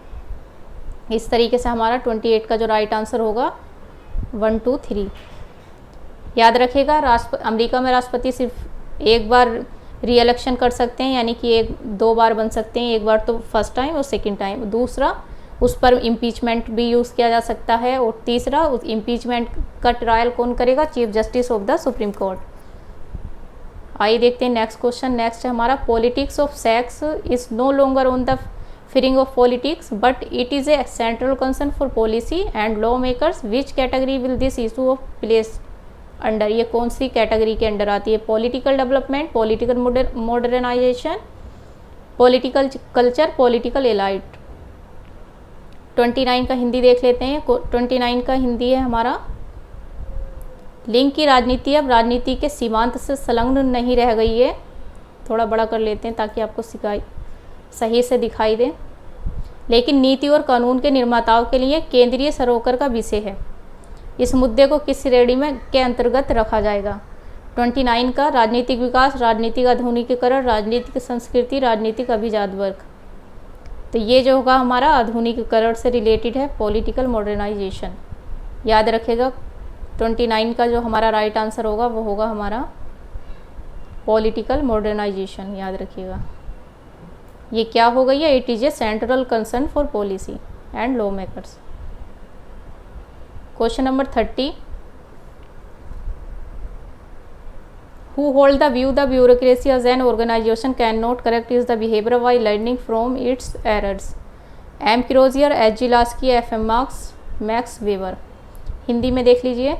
[SPEAKER 1] इस तरीके से हमारा 28 का जो राइट आंसर होगा 1, 2, 3। याद रखिएगा, अमेरिका में राष्ट्रपति सिर्फ एक बार री इलेक्शन कर सकते हैं, यानी कि 2 बार बन सकते हैं। एक बार तो फर्स्ट टाइम और सेकंड टाइम। दूसरा, उस पर इम्पीचमेंट भी यूज़ किया जा सकता है। और तीसरा, उस इम्पीचमेंट का ट्रायल कौन करेगा? Chief justice of the supreme court. आइए देखते हैं नेक्स्ट क्वेश्चन। नेक्स्ट है हमारा, politics of sex is no longer on the fringe of politics but it is a central concern for policy and law makers. Which category will this issue of place under? ये कौन सी कैटेगरी के अंडर आती है? Political development, political modernisation, political culture, political elite. 29 का हिंदी देख लेते हैं। 29 का हिंदी है हमारा, लिंग की राजनीति अब राजनीति के सीमांत से संलग्न नहीं रह गई है। थोड़ा बड़ा कर लेते हैं ताकि आपको सही से दिखाई दे। लेकिन नीति और कानून के निर्माताओं के लिए केंद्रीय सरोकार का विषय है। इस मुद्दे को किस श्रेणी में के अंतर्गत रखा जाएगा? 29 का, राजनीतिक विकास, राजनीतिक आधुनिकीकरण, राजनीतिक संस्कृति, राजनीतिक अभिजात वर्ग। तो ये जो होगा हमारा आधुनिकीकरण से रिलेटेड है, पॉलिटिकल मॉडर्नाइजेशन। याद रखेगा 29 का जो हमारा राइट आंसर होगा वो होगा हमारा पॉलिटिकल मॉडर्नाइजेशन। याद रखिएगा, ये क्या हो गई है? It is a central concern for policy and law makers. Question number 30, who hold the view the bureaucracy as an organization cannot correct its the behavior while learning from its errors? M. Crozier, H. G. Lasky, F. M. Marx, max weber. Hindi में देख लीजिए,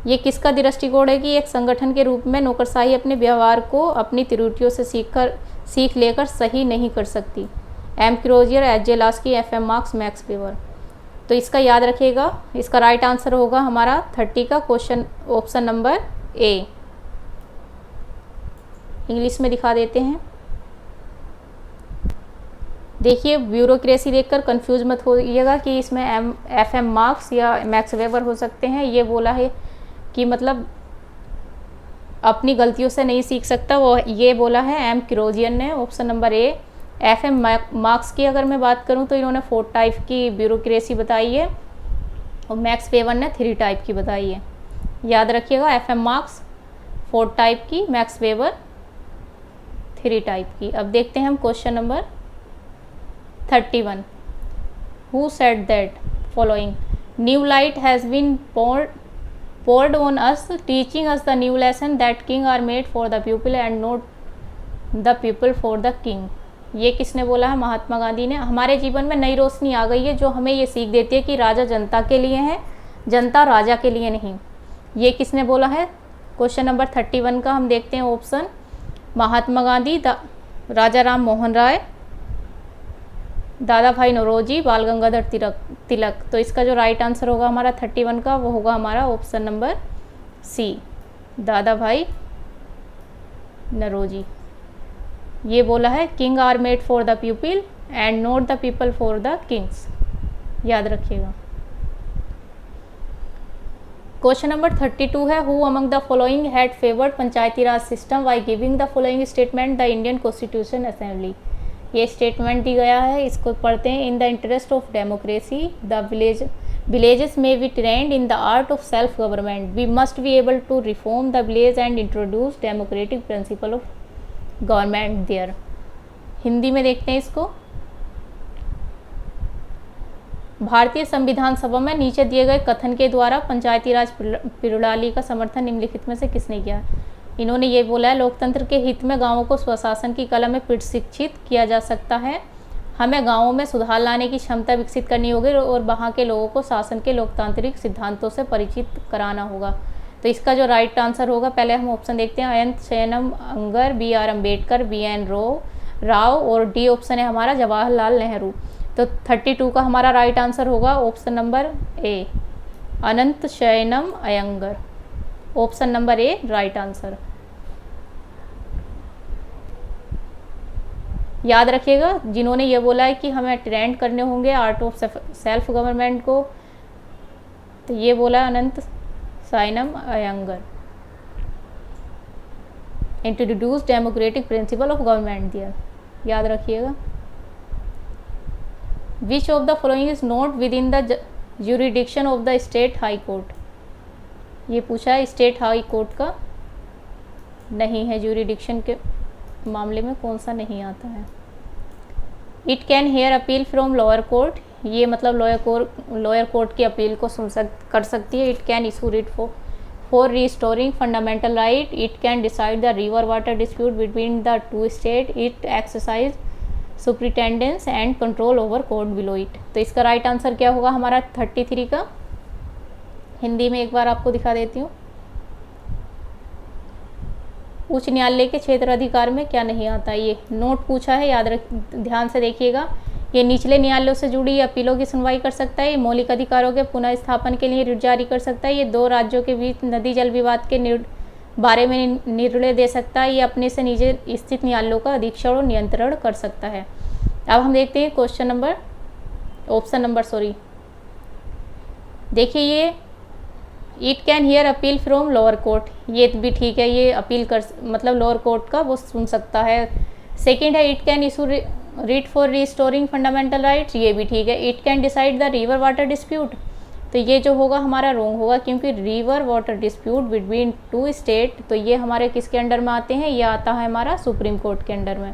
[SPEAKER 1] ये किसका दृष्टिकोण है कि एक संगठन के रूप में नौकरशाही अपने व्यवहार को अपनी त्रुटियों से सीख लेकर सही नहीं कर सकती। M Crozier, H J Laski, F M Marx, Max Weber. तो इसका याद रखिएगा, इसका राइट आंसर होगा हमारा 30 का क्वेश्चन ऑप्शन नंबर ए। इंग्लिश में दिखा देते हैं। देखिए, ब्यूरोक्रेसी देखकर कंफ्यूज मत होइएगा कि इसमें एफ एम मार्क्स या मैक्स वेबर हो सकते हैं। ये बोला है कि मतलब अपनी गलतियों से नहीं सीख सकता, वो ये बोला है एम क्रोजियन ने, option number A. F M Marx की अगर मैं बात करूं तो इन्होंने 4 टाइप की ब्यूरोक्रेसी बताई है और मैक्स वेबर ने 3 टाइप की बताई है। याद रखिएगा, एफ एम मार्क्स 4 टाइप की, मैक्स वेबर 3 टाइप की। अब देखते हैं हम question number 31। Who said that following? New light has been poured on us, teaching us the new lesson that king are made for the people and not the people for the king. ये किसने बोला है? महात्मा गांधी ने। हमारे जीवन में नई रोशनी आ गई है जो हमें ये सीख देती है कि राजा जनता के लिए है, जनता राजा के लिए नहीं। ये किसने बोला है? क्वेश्चन नंबर 31 का हम देखते हैं ऑप्शन, महात्मा गांधी, राजा राम मोहन राय, दादा भाई नौरोजी, बाल गंगाधर तिलक। तो इसका जो राइट आंसर होगा हमारा 31 का वो होगा हमारा ऑप्शन नंबर सी, दादा भाई नौरोजी। ये बोला है king are made for the people and not the people for the kings. याद रखिएगा। क्वेश्चन नंबर 32 है, who among the following had favoured panchayati raj system by giving the following statement the Indian constitution assembly. ये स्टेटमेंट दी गया है, इसको पढ़ते हैं। In the interest of democracy the villages may be trained in the art of self government. We must be able to reform the village and introduce democratic principle of government there. Hindi में देखते हैं इसको। भारतीय संविधान सभा में नीचे दिए गए कथन के द्वारा पंचायती राज प्रणाली का समर्थन निम्नलिखित में से किसने किया? इन्होंने ये बोला है, लोकतंत्र के हित में गांवों को स्वशासन की कला में प्रशिक्षित किया जा सकता है। हमें गांवों में सुधार लाने की क्षमता विकसित करनी होगी और वहां के लोगों को शासन के लोकतांत्रिक सिद्धांतों से परिचित कराना होगा। तो इसका जो राइट आंसर होगा, पहले हम ऑप्शन देखते हैं, Anantha Sayanam Ayyangar, B R Ambedkar, B N Rau और डी ऑप्शन है हमारा जवाहरलाल नेहरू। तो 32 का हमारा राइट आंसर होगा option number A, Anantha Sayanam Ayyangar. Option number A right answer. याद रखिएगा, जिन्होंने ये बोला है कि हमें ट्रेंड करने होंगे आर्ट ऑफ सेल्फ गवर्नमेंट को, तो ये बोला है Anantha Sayanam Ayyangar. Introduce democratic principle of government दिया, याद रखिएगा। Which of the following is not within the jurisdiction of the state high court? ये पूछा है, स्टेट हाई कोर्ट का नहीं है, ज्यूरिडिक्शन के मामले में कौन सा नहीं आता है। It can hear appeal from lower court, ये मतलब लोअर कोर्ट की अपील को कर सकती है। It can issue writ for restoring fundamental right, it can decide the river water dispute between the two state, it exercise superintendence and control over court below it. तो इसका राइट आंसर क्या होगा हमारा 33 का? हिंदी में एक बार आपको दिखा देती हूँ। उच्च न्यायालय के क्षेत्र अधिकार में क्या नहीं आता? ये नोट पूछा है, याद रख, ध्यान से देखिएगा। ये निचले न्यायालयों से जुड़ी अपीलों की सुनवाई कर सकता है, ये मौलिक अधिकारों के पुनः स्थापन के लिए रिट जारी कर सकता है, ये दो राज्यों के बीच नदी जल विवाद के बारे में निर्णय दे सकता है, ये अपने से नीचे स्थित न्यायालयों का अधीक्षण और नियंत्रण कर सकता है। अब हम देखते हैं ऑप्शन नंबर देखिए, ये it can hear appeal from lower court, ये भी ठीक है, ये अपील कर मतलब लोअर कोर्ट का वो सुन सकता है। सेकंड है it can issue writ for restoring fundamental rights, ये भी ठीक है। It can decide the river water dispute, तो ये जो होगा हमारा रॉन्ग होगा, क्योंकि river water dispute between two state, तो ये हमारे किसके अंडर में आते हैं? ये आता है हमारा सुप्रीम कोर्ट के अंडर में।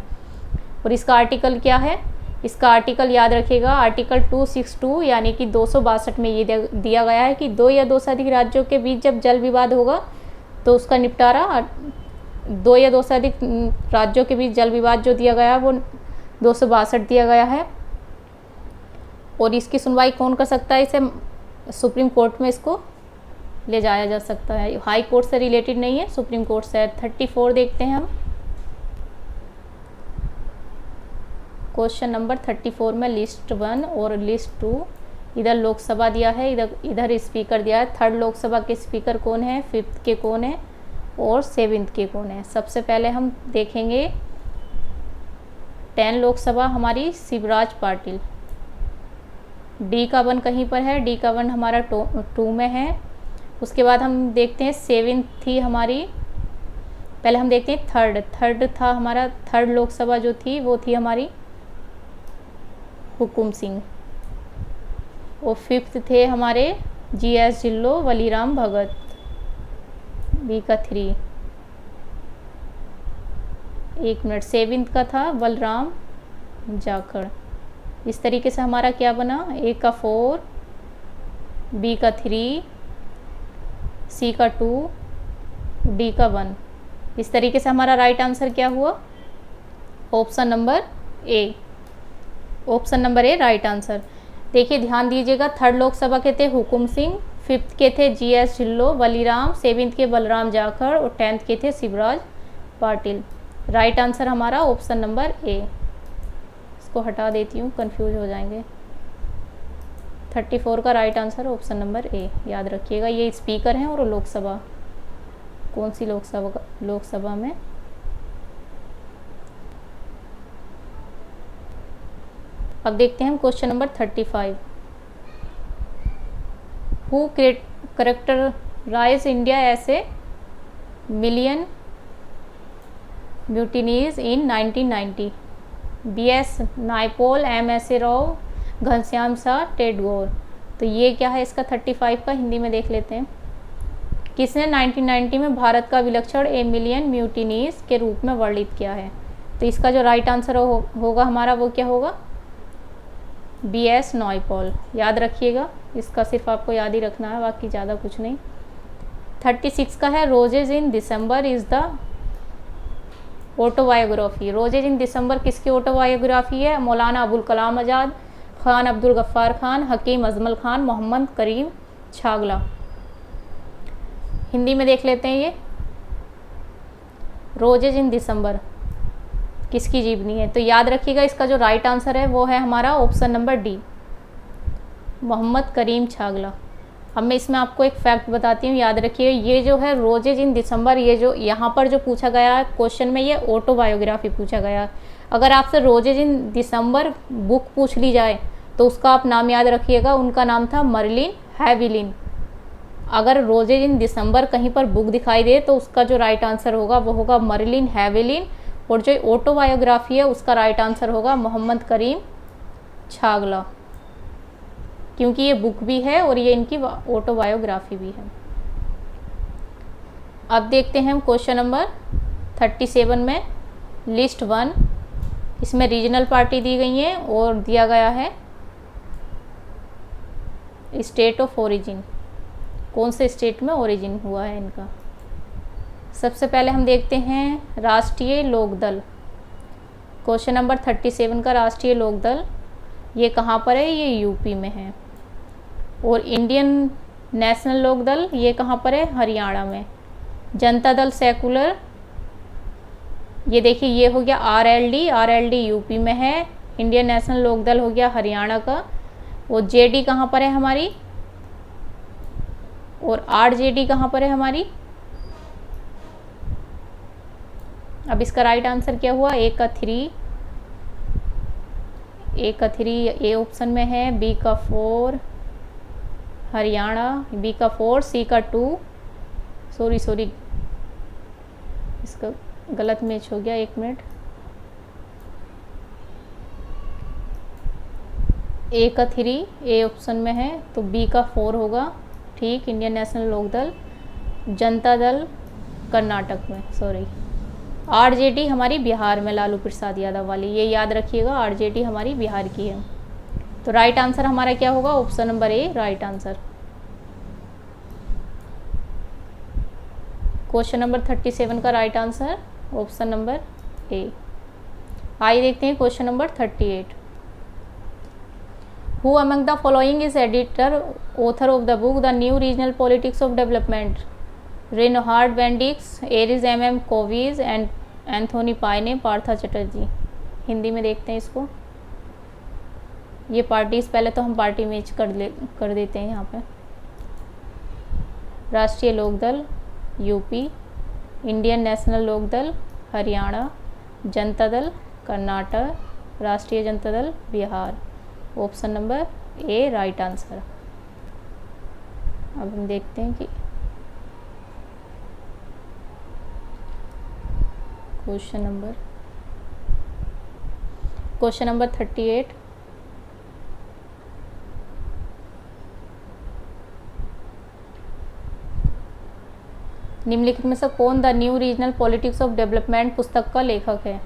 [SPEAKER 1] और इसका आर्टिकल क्या है? इसका आर्टिकल याद रखिएगा, आर्टिकल 262 यानी कि 262 में ये दिया गया है कि दो या दो से अधिक राज्यों के बीच जब जल विवाद होगा तो उसका निपटारा, दो या दो से अधिक राज्यों के बीच जल विवाद जो दिया गया है वो 262 दिया गया है। और इसकी सुनवाई कौन कर सकता है? इसे सुप्रीम कोर्ट में इसको ले जाया जा सकता है, हाई कोर्ट से रिलेटेड नहीं है, सुप्रीम कोर्ट से। 34 देखते हैं हम। क्वेश्चन नंबर 34 में लिस्ट 1 और लिस्ट 2, इधर लोकसभा दिया है, इधर स्पीकर दिया है। थर्ड लोकसभा के स्पीकर कौन है, फिफ्थ के कौन है और सेवेंथ के कौन है। सबसे पहले हम देखेंगे 10 लोकसभा हमारी शिवराज पाटिल, डी का 1 कहीं पर है, डी का 1 हमारा 2 में है। उसके बाद हम देखते हैं सेवेंथ थी हमारी, पहले हम देखते हैं थर्ड था हमारा, थर्ड लोकसभा जो थी वो थी हमारी हुकुम सिंह। और फिफ्थ थे हमारे GS ढिल्लो, वलीराम भगत, बी का 3। एक मिनट, सेवेंथ का था बलराम जाखड़। इस तरीके से हमारा क्या बना, ए का 4, बी का 3, सी का 2, डी का 1। इस तरीके से हमारा राइट आंसर क्या हुआ? Option number A, option number A right answer. देखिए ध्यान दीजिएगा, थर्ड लोकसभा के थे हुकुम सिंह, फिफ्थ के थे GS ढिल्लो, वलीराम, सेवेंथ के बलराम जाखड़ और 10th के थे शिवराज पाटिल। राइट आंसर हमारा ऑप्शन नंबर ए। इसको हटा देती हूँ, कंफ्यूज हो जाएंगे। 34 का राइट आंसर ऑप्शन नंबर ए, याद रखिएगा। ये स्पीकर हैं और लोकसभा, कौन सी लोकसभा में? अब देखते हैं हम question number 35। Who characterise India as a million mutinies in 1990? BS Naipaul, MSA Rao, Ghanshyam Shah, Ted Gurr. तो ये क्या है इसका 35 का हिंदी में देख लेते हैं। किसने 1990 में भारत का विलक्षण ए मिलियन म्यूटिनीज के रूप में वर्णित किया है? तो इसका जो राइट आंसर होगा हमारा वो क्या होगा? BS नॉयपॉल, याद रखिएगा, इसका सिर्फ आपको याद ही रखना है, बाकी ज़्यादा कुछ नहीं। 36 का है roses in December is the autobiography. Roses in December किसकी ऑटोबायोग्राफी है? मौलाना अबुल कलाम आज़ाद, खान अब्दुल गफ्फार खान, हकीम अजमल खान, मोहम्मद करीम छागला। हिंदी में देख लेते हैं ये रोजेज इन दिसंबर किसकी जीवनी है? तो याद रखिएगा इसका जो राइट आंसर है वो है हमारा ऑप्शन नंबर डी, मोहम्मद करीम छागला। अब मैं इसमें आपको एक फैक्ट बताती हूँ, याद रखिए ये जो है रोजेज इन दिसंबर, ये जो यहाँ पर जो पूछा गया है क्वेश्चन में, ये ऑटोबायोग्राफी पूछा गया। अगर आपसे रोजेज इन दिसंबर बुक पूछ ली जाए तो उसका आप नाम याद रखिएगा, उनका नाम था मर्लिन हैविलिन। अगर रोजेज इन दिसंबर कहीं पर बुक दिखाई दे तो उसका जो राइट आंसर होगा वो होगा मर्लिन हैविलिन, और जो ऑटोबायोग्राफी है उसका राइट आंसर होगा मोहम्मद करीम छागला, क्योंकि ये बुक भी है और ये इनकी ऑटोबायोग्राफी भी है। अब देखते हैं हम क्वेश्चन नंबर 37 में लिस्ट 1। इसमें रीजनल पार्टी दी गई है और दिया गया है स्टेट ऑफ ओरिजिन, कौन से स्टेट में ओरिजिन हुआ है इनका। सबसे पहले हम देखते हैं राष्ट्रीय लोकदल। क्वेश्चन नंबर 37 का राष्ट्रीय लोकदल ये कहाँ पर है? ये यूपी में है। और इंडियन नेशनल लोकदल ये कहाँ पर है? हरियाणा में। जनता दल सेकुलर ये देखिए ये हो गया आरएलडी, आरएलडी यूपी में है। इंडियन नेशनल लोकदल हो गया हरियाणा का। और जेडी कहाँ पर है हमारी? और आरजेडी कहाँ पर है हमारी? अब इसका राइट आंसर क्या हुआ? ए का 3 ए ऑप्शन में है, बी का 4 हरियाणा, बी का 4, सी का 2, सॉरी इसका गलत मैच हो गया, 1 मिनट। ए का 3 ए ऑप्शन में है तो बी का 4 होगा, ठीक। Indian National Lokdal. जनता दल कर्नाटक में, सॉरी। आरजेडी हमारी बिहार में, लालू प्रसाद यादव वाली, ये याद रखिएगा, आरजेडी हमारी बिहार की है। तो राइट आंसर हमारा क्या होगा? Option number A right answer. Question number 37 का right answer option number A. आइए देखते हैं question number 38। Who among the following is editor author of the book the new regional politics of development? Reinhard Bendix, Aris M Kovis and Anthony Payne, Partha Chatterjee. Hindi में देखते हैं इसको। ये पार्टीज पहले तो हम पार्टी मैच कर देते हैं यहाँ पे। Rashtriya Lokdal UP, Indian National Lokdal Haryana, Janata Dal Karnataka, Rashtriya Janata Dal Bihar. Option number A right answer. अब हम देखते हैं कि क्वेश्चन नंबर 38। निम्नलिखित में से कौन the new regional politics of development पुस्तक का लेखक है?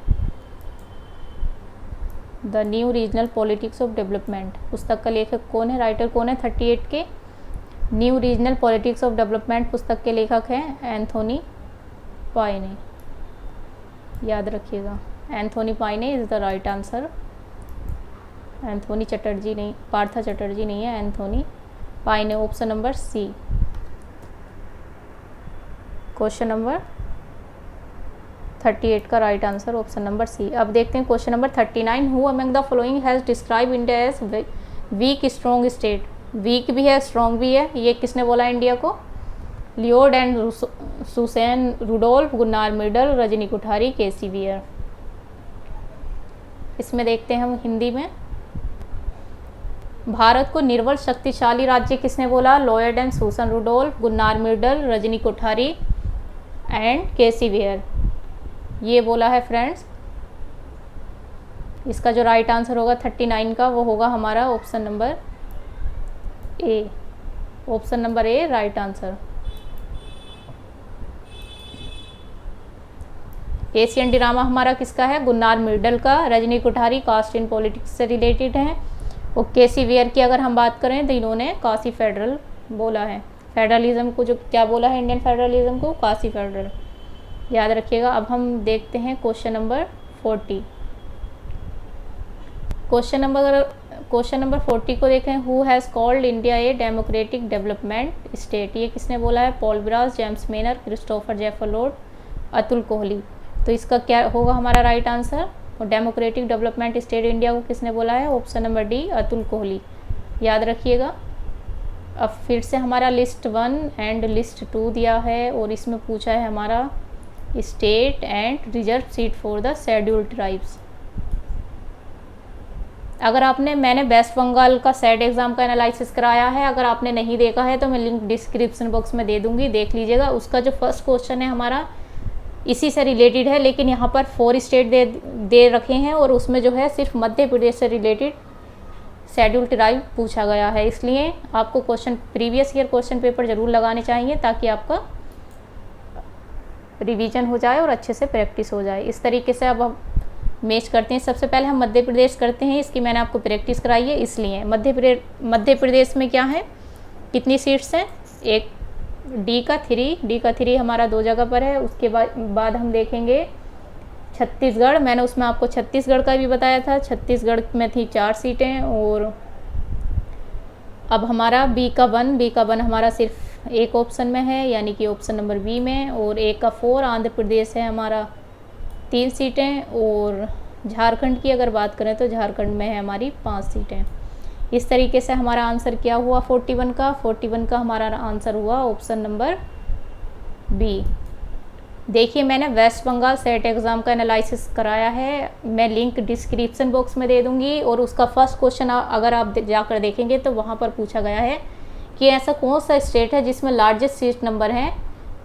[SPEAKER 1] The new regional politics of development पुस्तक का लेखक कौन है? राइटर कौन है 38 के? New regional politics of development पुस्तक के लेखक हैं एंथोनी पाइने, याद रखिएगा। Anthony Payne is the right answer. Anthony Chatterjee नहीं, पार्था चटर्जी नहीं है, Anthony Payne, option number C. Question number 38 का right answer option number C. अब देखते हैं question number 39। Who among the following has describe India as weak strong state? Weak भी है स्ट्रॉन्ग भी है, ये किसने बोला इंडिया को? Lloyd and Susanne Rudolph, Gunnar Myrdal, Rajni Kothari, KC Wheare. इसमें देखते हैं हम हिंदी में। भारत को निर्बल शक्तिशाली राज्य किसने बोला? Lloyd and Susanne Rudolph, Gunnar Myrdal, Rajni Kothari and KC Wheare, ये बोला है फ्रेंड्स। इसका जो राइट आंसर होगा 39 का वो होगा हमारा option number A. Option number A right answer. Asian drama हमारा किसका है? गुन्नार मिडल का। Rajni Kuthari cast in politics से रिलेटेड है ओके, सीवियर की अगर हम बात करें तो इन्होंने काशी फेडरल बोला है, फेडरलिज्म को जो क्या बोला है, इंडियन फेडरलिज्म को काशी फेडरल, याद रखिएगा। अब हम देखते हैं क्वेश्चन नंबर 40। क्वेश्चन नंबर 40 को देखें। Who has called India a democratic development state, ये किसने बोला है? Paul Brass, James Manor, Christophe Jaffrelot, Atul Kohli. तो इसका क्या होगा हमारा राइट आंसर? और डेमोक्रेटिक डेवलपमेंट स्टेट इंडिया को किसने बोला है? Option number D, Atul Kohli, याद रखिएगा। अब फिर से हमारा लिस्ट 1 एंड लिस्ट 2 दिया है और इसमें पूछा है हमारा state and reserve seat for the scheduled tribes. अगर मैंने वेस्ट बंगाल का सेट एग्ज़ाम का एनालिसिस कराया है, अगर आपने नहीं देखा है तो मैं लिंक डिस्क्रिप्शन बॉक्स में दे दूंगी, देख लीजिएगा। उसका जो फर्स्ट क्वेश्चन है हमारा इसी से रिलेटेड है, लेकिन यहाँ पर 4 स्टेट दे रखे हैं और उसमें जो है सिर्फ मध्य प्रदेश से रिलेटेड शेड्यूल्ड ट्राइब पूछा गया है। इसलिए आपको प्रीवियस ईयर क्वेश्चन पेपर ज़रूर लगाने चाहिए ताकि आपका रिवीजन हो जाए और अच्छे से प्रैक्टिस हो जाए। इस तरीके से अब हम मैच करते हैं। सबसे पहले हम मध्य प्रदेश करते हैं, इसकी मैंने आपको प्रैक्टिस कराई है। इसलिए मध्य प्रदेश में क्या है, कितनी सीट्स हैं? एक डी का 3 हमारा 2 जगह पर है। उसके बाद हम देखेंगे छत्तीसगढ़, मैंने उसमें आपको छत्तीसगढ़ का भी बताया था, छत्तीसगढ़ में थी 4 सीटें। और अब हमारा बी का वन हमारा सिर्फ एक ऑप्शन में है, यानी कि ऑप्शन नंबर बी में। और ए का 4 आंध्र प्रदेश है हमारा 3 सीटें। और झारखंड की अगर बात करें तो झारखंड में है हमारी 5 सीटें। इस तरीके से हमारा आंसर क्या हुआ 41 का हमारा आंसर हुआ ऑप्शन नंबर बी। देखिए मैंने वेस्ट बंगाल सेट एग्ज़ाम का एनालिसिस कराया है, मैं लिंक डिस्क्रिप्शन बॉक्स में दे दूंगी। और उसका फर्स्ट क्वेश्चन अगर आप जाकर देखेंगे तो वहाँ पर पूछा गया है कि ऐसा कौन सा स्टेट है जिसमें लार्जेस्ट सीट नंबर है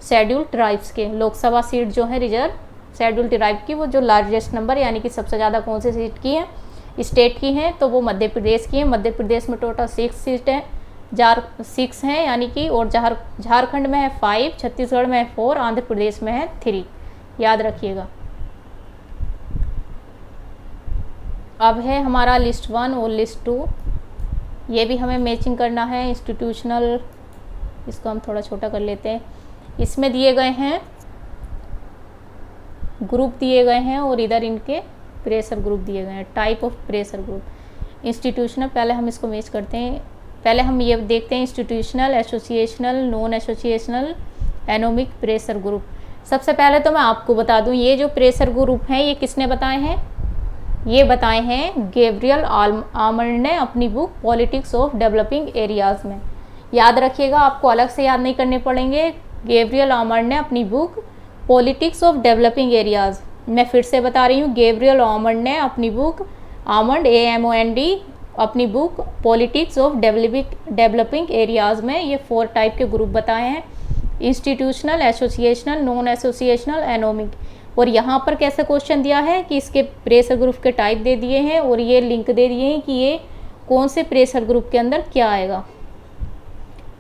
[SPEAKER 1] शेड्यूल्ड ट्राइब्स के। लोकसभा सीट जो है रिजर्व शेड्यूल्ड ट्राइब की, वो जो लार्जेस्ट नंबर यानी कि सबसे ज़्यादा कौन सी सीट की है, स्टेट की हैं, तो वो मध्य प्रदेश की है। मध्य प्रदेश में टोटल 6 सीटें 6 हैं यानी कि। और झारखंड में है 5, छत्तीसगढ़ में है 4, आंध्र प्रदेश में है 3, याद रखिएगा। अब है हमारा लिस्ट 1 और लिस्ट 2, ये भी हमें मैचिंग करना है। इंस्टीट्यूशनल, इसको हम थोड़ा छोटा कर लेते हैं। इसमें दिए गए हैं ग्रुप दिए गए हैं और इधर इनके प्रेशर ग्रुप दिए गए हैं, type of pressure group. Institutional, पहले हम इसको मैच करते हैं। पहले हम ये देखते हैं institutional, associational, non associational, anomic pressure group. सबसे पहले तो मैं आपको बता दूं, ये जो प्रेशर ग्रुप हैं ये किसने बताए हैं? ये बताए हैं गैब्रियल आर्मंड ने अपनी book politics of developing areas में। याद रखिएगा, आपको अलग से याद नहीं करने पड़ेंगे। गैब्रियल आर्मंड ने अपनी book politics of developing areas, मैं फिर से बता रही हूँ, गैब्रियल आर्मंड ने अपनी बुक आर्मंड AMOND अपनी book politics of developing areas में ये 4 टाइप के ग्रुप बताए हैं, institutional, associational, non associational, anomic. और यहाँ पर कैसे क्वेश्चन दिया है कि इसके प्रेशर ग्रुप के टाइप दे दिए हैं और ये लिंक दे दिए हैं कि ये कौन से प्रेशर ग्रुप के अंदर क्या आएगा।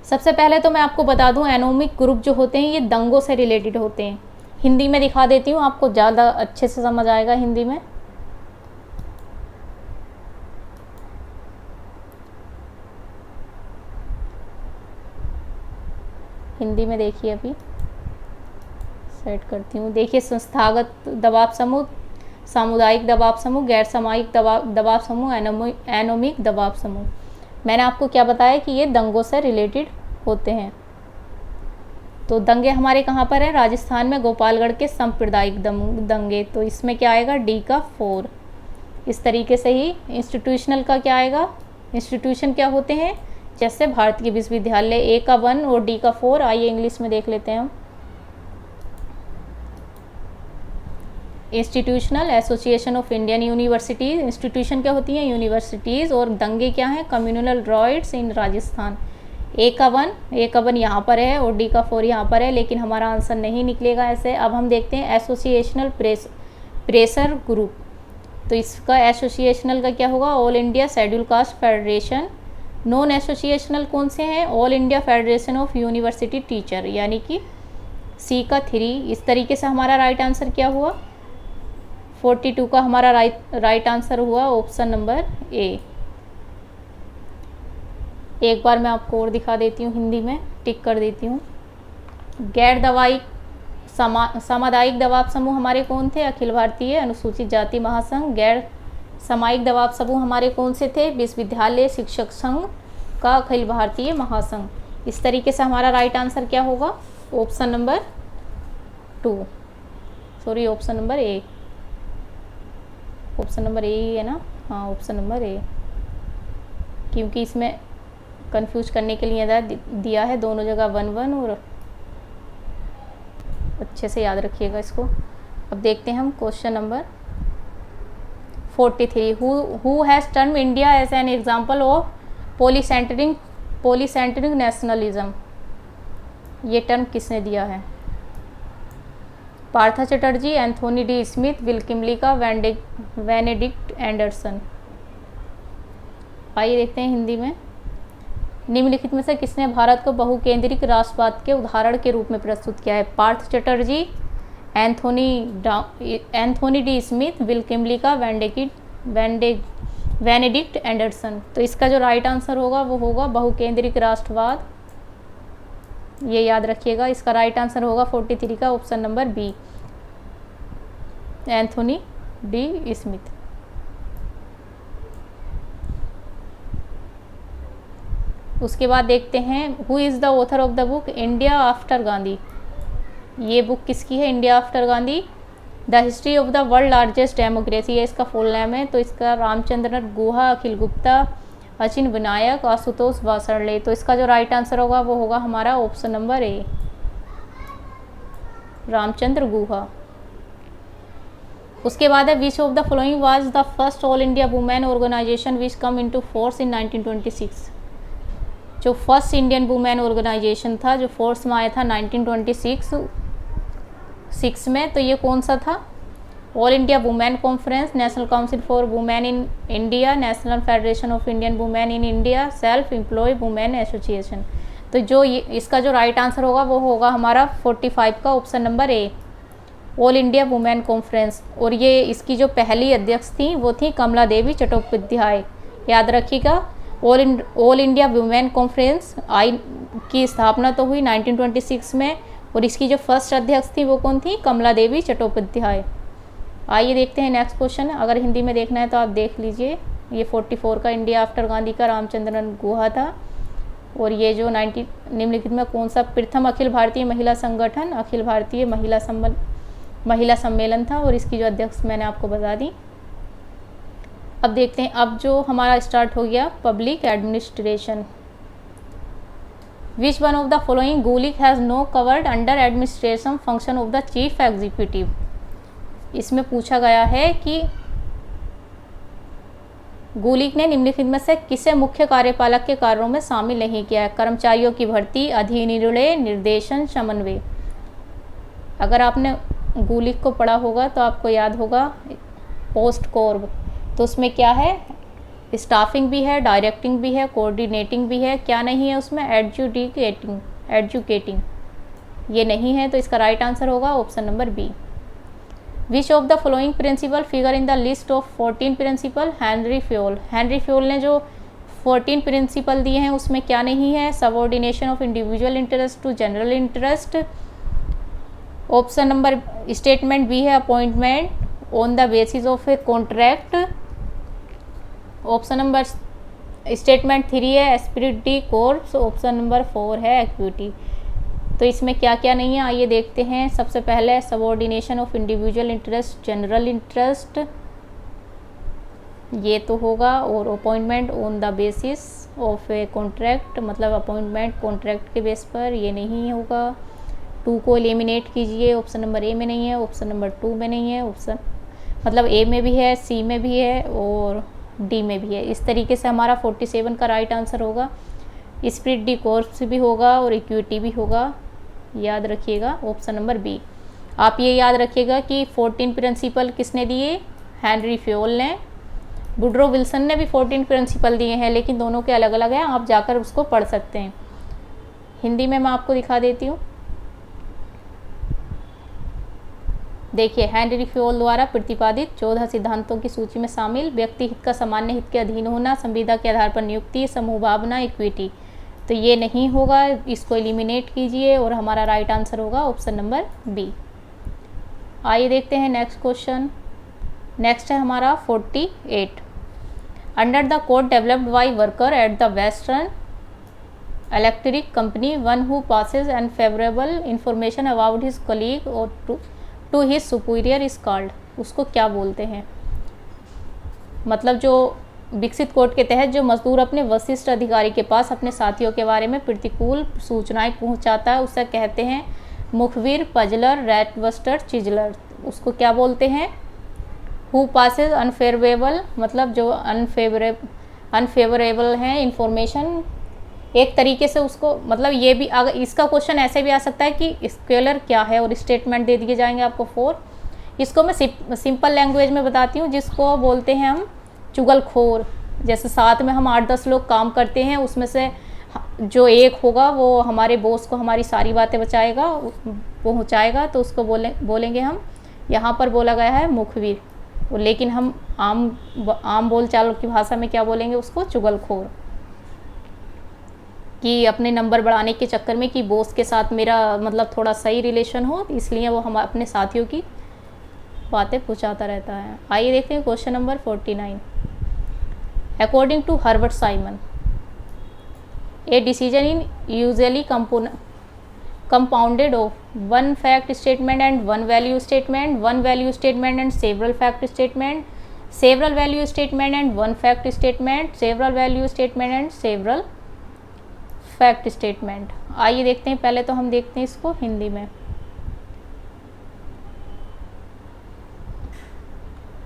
[SPEAKER 1] सबसे पहले तो मैं आपको बता दूं, एनोमिक ग्रुप जो होते हैं ये दंगों से रिलेटेड होते हैं। हिंदी में दिखा देती हूँ, आपको ज़्यादा अच्छे से समझ आएगा हिंदी में। हिंदी में देखिए, अभी सेट करती हूँ। देखिए, संस्थागत दबाव समूह, सामुदायिक दबाव समूह, गैर सामयिक दबाव समूह, एनोमिक दबाव समूह। मैंने आपको क्या बताया कि ये दंगों से रिलेटेड होते हैं। तो दंगे हमारे कहाँ पर है? राजस्थान में गोपालगढ़ के सांप्रदायिक दंगे, तो इसमें क्या आएगा? डी का 4। इस तरीके से ही इंस्टीट्यूशनल का क्या आएगा? इंस्टीट्यूशन क्या होते हैं? जैसे भारतीय विश्वविद्यालय, ए का 1 और डी का 4। आइए इंग्लिश में देख लेते हैं हम। Institutional, association of Indian universities, institution क्या होती हैं? यूनिवर्सिटीज़। और दंगे क्या हैं? कम्युनल राइट्स इन राजस्थान। ए का 1 यहाँ पर है और डी का 4 यहाँ पर है, लेकिन हमारा आंसर नहीं निकलेगा ऐसे। अब हम देखते हैं एसोसिएशनल प्रेशर ग्रुप। तो इसका एसोसिएशनल का क्या होगा? All India schedule caste federation. Non associational कौन से हैं? All India federation of university teacher, यानी कि सी का 3। इस तरीके से हमारा राइट आंसर क्या हुआ? 42 का हमारा राइट आंसर हुआ ऑप्शन नंबर ए। एक बार मैं आपको और दिखा देती हूँ, हिंदी में टिक कर देती हूँ। गैर दवाई सामुदायिक दबाव समूह हमारे कौन थे? अखिल भारतीय अनुसूचित जाति महासंघ। गैर सामयिक दबाव समूह हमारे कौन से थे? विश्वविद्यालय शिक्षक संघ का अखिल भारतीय महासंघ। इस तरीके से हमारा राइट आंसर क्या होगा? Option number 2, sorry option number A. Option number A ही है ना? हाँ, ऑप्शन नंबर ए, क्योंकि इसमें कंफ्यूज करने के लिए दिया है दोनों जगह 1 1, और अच्छे से याद रखिएगा इसको। अब देखते हैं हम question number 43। Who has term India as an example of polycentric nationalism? ये टर्म किसने दिया है? Partha Chatterjee, Anthony D Smith, Will Kymlicka, Benedict Anderson. आइए देखते हैं हिंदी में। निम्नलिखित में से किसने भारत को बहुकेंद्रिक राष्ट्रवाद के उदाहरण के रूप में प्रस्तुत किया है? Partha Chatterjee, Anthony D Smith, Will Kymlicka, Benedict Anderson. तो इसका जो राइट आंसर होगा वो होगा बहुकेंद्रिक राष्ट्रवाद। ये याद रखिएगा, इसका राइट आंसर होगा 43 का option number B, Anthony D Smith. उसके बाद देखते हैं who is the author of the book India after Gandhi? ये बुक किसकी है? India after Gandhi, the history of the world largest democracy, ये इसका फुल नेम है। तो इसका रामचंद्रन गुहा, अखिल गुप्ता, अचिन विनायक, आशुतोष वासरले। तो इसका जो राइट आंसर होगा वो होगा हमारा option number A, Ramachandra Guha. उसके बाद है which of the following was the first all India women organisation which come into force in 1926? जो फर्स्ट इंडियन वुमेन ऑर्गेनाइजेशन था जो फोर्स में आया था 1926 में, तो ये कौन सा था? All India women conference, national council for women in India, national federation of Indian women in India, self employ women association. तो जो इसका जो राइट आंसर होगा वो होगा हमारा 45 का ऑप्शन नंबर ए, ऑल इंडिया वुमेन कॉन्फ्रेंस। और ये इसकी जो पहली अध्यक्ष थी वो थी कमला देवी चट्टोपाध्याय। याद रखिएगा, ऑल इंडिया वुमेन कॉन्फ्रेंस की स्थापना तो हुई 1926 में, और इसकी जो फर्स्ट अध्यक्ष थी वो कौन थी? कमला देवी चट्टोपाध्याय। आइए देखते हैं नेक्स्ट क्वेश्चन। अगर हिंदी में देखना है तो आप देख लीजिए। ये 44 का इंडिया आफ्टर गांधी का रामचंद्रन गुहा था। और ये जो निम्नलिखित में कौन सा प्रथम अखिल भारतीय महिला संगठन अखिल भारतीय महिला सम्मेलन था, और इसकी जो अध्यक्ष मैंने आपको बता दी। अब देखते हैं, अब जो हमारा स्टार्ट हो गया public administration. Which one of the following Gulick has no covered under administration function of the chief executive? इसमें पूछा गया है कि गुलिक ने निम्नलिखित में से किसे मुख्य कार्यपालक के कार्यों में शामिल नहीं किया है? कर्मचारियों की भर्ती, अधिनिर्णय, निर्देशन, समन्वय। अगर आपने गुलिक को पढ़ा होगा तो आपको याद होगा पोस्ट कॉर्ब, तो उसमें क्या है? स्टाफिंग भी है, डायरेक्टिंग भी है, कोऑर्डिनेटिंग भी है। क्या नहीं है उसमें? एजुकेटिंग ये नहीं है। तो इसका राइट आंसर होगा option number B. Which of the following principle figure in the list of 14 principle? Henri Fayol ने जो 14 प्रिंसिपल दिए हैं उसमें क्या नहीं है? Subordination of individual interest to general interest. Option number statement B है appointment on the basis of a contract. Option number statement 3 है esprit de corps. Option number 4 है इक्विटी। तो इसमें क्या क्या नहीं है आइए देखते हैं। सबसे पहले subordination of individual interest general interest, ये तो होगा। और appointment on the basis of a contract, मतलब अपॉइंटमेंट कॉन्ट्रैक्ट के बेस पर, ये नहीं होगा। 2 को एलिमिनेट कीजिए, ऑप्शन नंबर ए में नहीं है, ऑप्शन नंबर 2 में नहीं है, ऑप्शन मतलब ए में भी है, सी में भी है और डी में भी है। इस तरीके से हमारा 47 का राइट आंसर होगा। स्पिरिट डी कोर्प्स भी होगा और इक्विटी भी होगा, याद रखिएगा ऑप्शन नंबर बी। आप ये याद रखिएगा कि 14 प्रिंसिपल किसने दिए? हेनरी फ्योल ने। वुडरो विल्सन ने भी 14 प्रिंसिपल दिए हैं, लेकिन दोनों के अलग अलग हैं, आप जाकर उसको पढ़ सकते हैं। हिंदी में मैं आपको दिखा देती हूँ। देखिए, हेनरी फ्योल द्वारा प्रतिपादित 14 सिद्धांतों की सूची में शामिल व्यक्ति हित का सामान्य हित के अधीन होना, संविदा के आधार पर नियुक्ति, समूह भावना, इक्विटी। तो ये नहीं होगा, इसको एलिमिनेट कीजिए और हमारा राइट आंसर होगा ऑप्शन नंबर बी। आइए देखते हैं नेक्स्ट क्वेश्चन। नेक्स्ट है हमारा 48। Under the code developed by worker at the Western Electric company, one who passes an favourable information about his colleague और to his superior is called. उसको क्या बोलते हैं? मतलब जो विकसित कोड के तहत जो मजदूर अपने वरिष्ठ अधिकारी के पास अपने साथियों के बारे में प्रतिकूल सूचनाएं पहुंचाता है, उसे कहते हैं मुखबिर, पजलर, रैटबस्टर, चिजलर। उसको क्या बोलते हैं? हु पासेज अनफेवरेबल, मतलब जो अनफेवरेबल है इंफॉर्मेशन, एक तरीके से उसको, मतलब ये भी, अगर इसका क्वेश्चन ऐसे भी आ सकता है कि स्केलर क्या है और स्टेटमेंट दे दिए जाएंगे आपको 4। इसको मैं सिंपल लैंग्वेज में बताती हूँ, जिसको बोलते हैं हम चुगलखोर। जैसे साथ में हम 8-10 लोग काम करते हैं, उसमें से जो एक होगा वो हमारे बॉस को हमारी सारी बातें पहुँचाएगा, तो उसको बोलेंगे हम, यहाँ पर बोला गया है मुखबिर, लेकिन हम आम बोलचाल की भाषा में क्या बोलेंगे उसको? चुगलखोर। कि अपने नंबर बढ़ाने के चक्कर में कि बॉस के साथ मेरा मतलब थोड़ा सही रिलेशन हो, इसलिए वो हम अपने साथियों की बातें पहुँचाता रहता है। आइए देखते हैं question number 49। According to Herbert Simon, a decision in usually compounded of one fact statement and one value statement, one value statement and several fact statement, several value statement and one fact statement, several value statement and several fact statement। आइए देखते हैं, पहले तो हम देखते हैं इसको हिंदी में।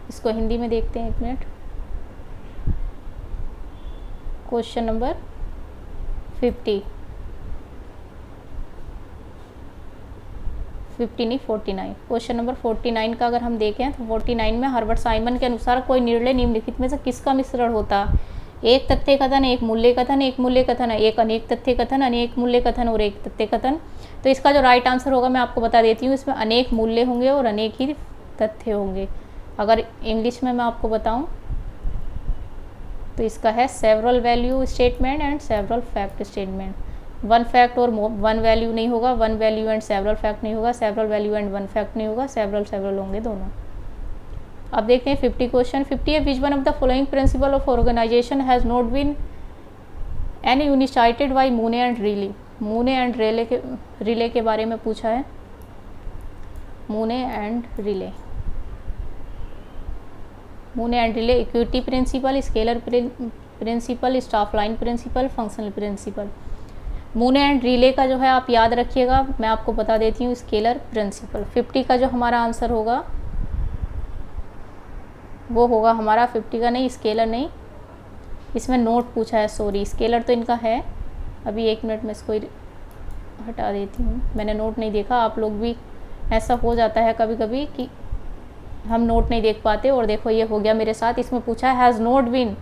[SPEAKER 1] इसको हिंदी में देखते हैं, एक मिनट। क्वेश्चन नंबर 50 नहीं 49। क्वेश्चन नंबर 49 का अगर हम देखें तो 49 में हर्बर्ट साइमन के अनुसार कोई निर्णय निम्नलिखित में से किसका मिश्रण होता? एक तथ्य कथन, एक मूल्य कथन, एक मूल्य कथन, एक अनेक तथ्य कथन, अनेक मूल्य कथन और एक तथ्य कथन। तो इसका जो राइट आंसर होगा मैं आपको बता देती हूँ, इसमें अनेक मूल्य होंगे और अनेक ही तथ्य होंगे। अगर इंग्लिश में मैं आपको बताऊँ तो इसका है several value statement and several fact statement. One fact और वन वैल्यू नहीं होगा, one value and several fact नहीं होगा, several value and one fact नहीं होगा, सेवरल होंगे दोनों। अब देखते हैं 50 क्वेश्चन। 50 है, which one of the following principle of organisation has not been enunciated by Mooney and Reiley. Mooney and Reiley के बारे में पूछा है। Mooney and Reiley, Mooney and Reiley, equity principle, scalar principle, staff line principle, functional principle. Mooney and Reiley का जो है आप याद रखिएगा, मैं आपको बता देती हूँ, स्केलर प्रिंसिपल। 50 का जो हमारा आंसर होगा वो होगा हमारा 50 का नहीं, स्केलर नहीं, इसमें नोट पूछा है, सॉरी, स्केलर तो इनका है। अभी एक मिनट में इसको हटा देती हूँ, मैंने नोट नहीं देखा। आप लोग भी ऐसा हो जाता है कभी कभी कि हम नोट नहीं देख पाते, और देखो ये हो गया मेरे साथ। इसमें पूछा है हैज़ नोट बीन,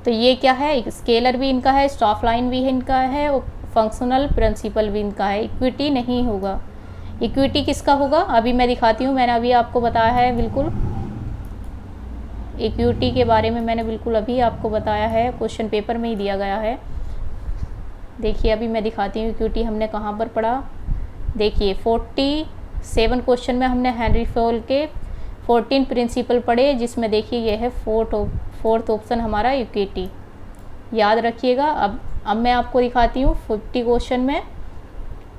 [SPEAKER 1] तो ये क्या है? स्केलर भी इनका है, स्टाफ लाइन भी इनका है और फंक्शनल प्रिंसिपल भी इनका है। इक्विटी नहीं होगा। इक्विटी किसका होगा अभी मैं दिखाती हूँ, मैंने अभी आपको बताया है, बिल्कुल इक्विटी के बारे में मैंने बिल्कुल अभी आपको बताया है, क्वेश्चन पेपर में ही दिया गया है। देखिए अभी मैं दिखाती हूँ इक्विटी हमने कहाँ पर पढ़ा। देखिए 47 क्वेश्चन में हमने हेनरी फ्योल के 14 प्रिंसिपल पढ़े, जिसमें देखिए ये है फोर्थ ऑप्शन हमारा इक्विटी, याद रखिएगा। अब मैं आपको दिखाती हूँ 50 क्वेश्चन में,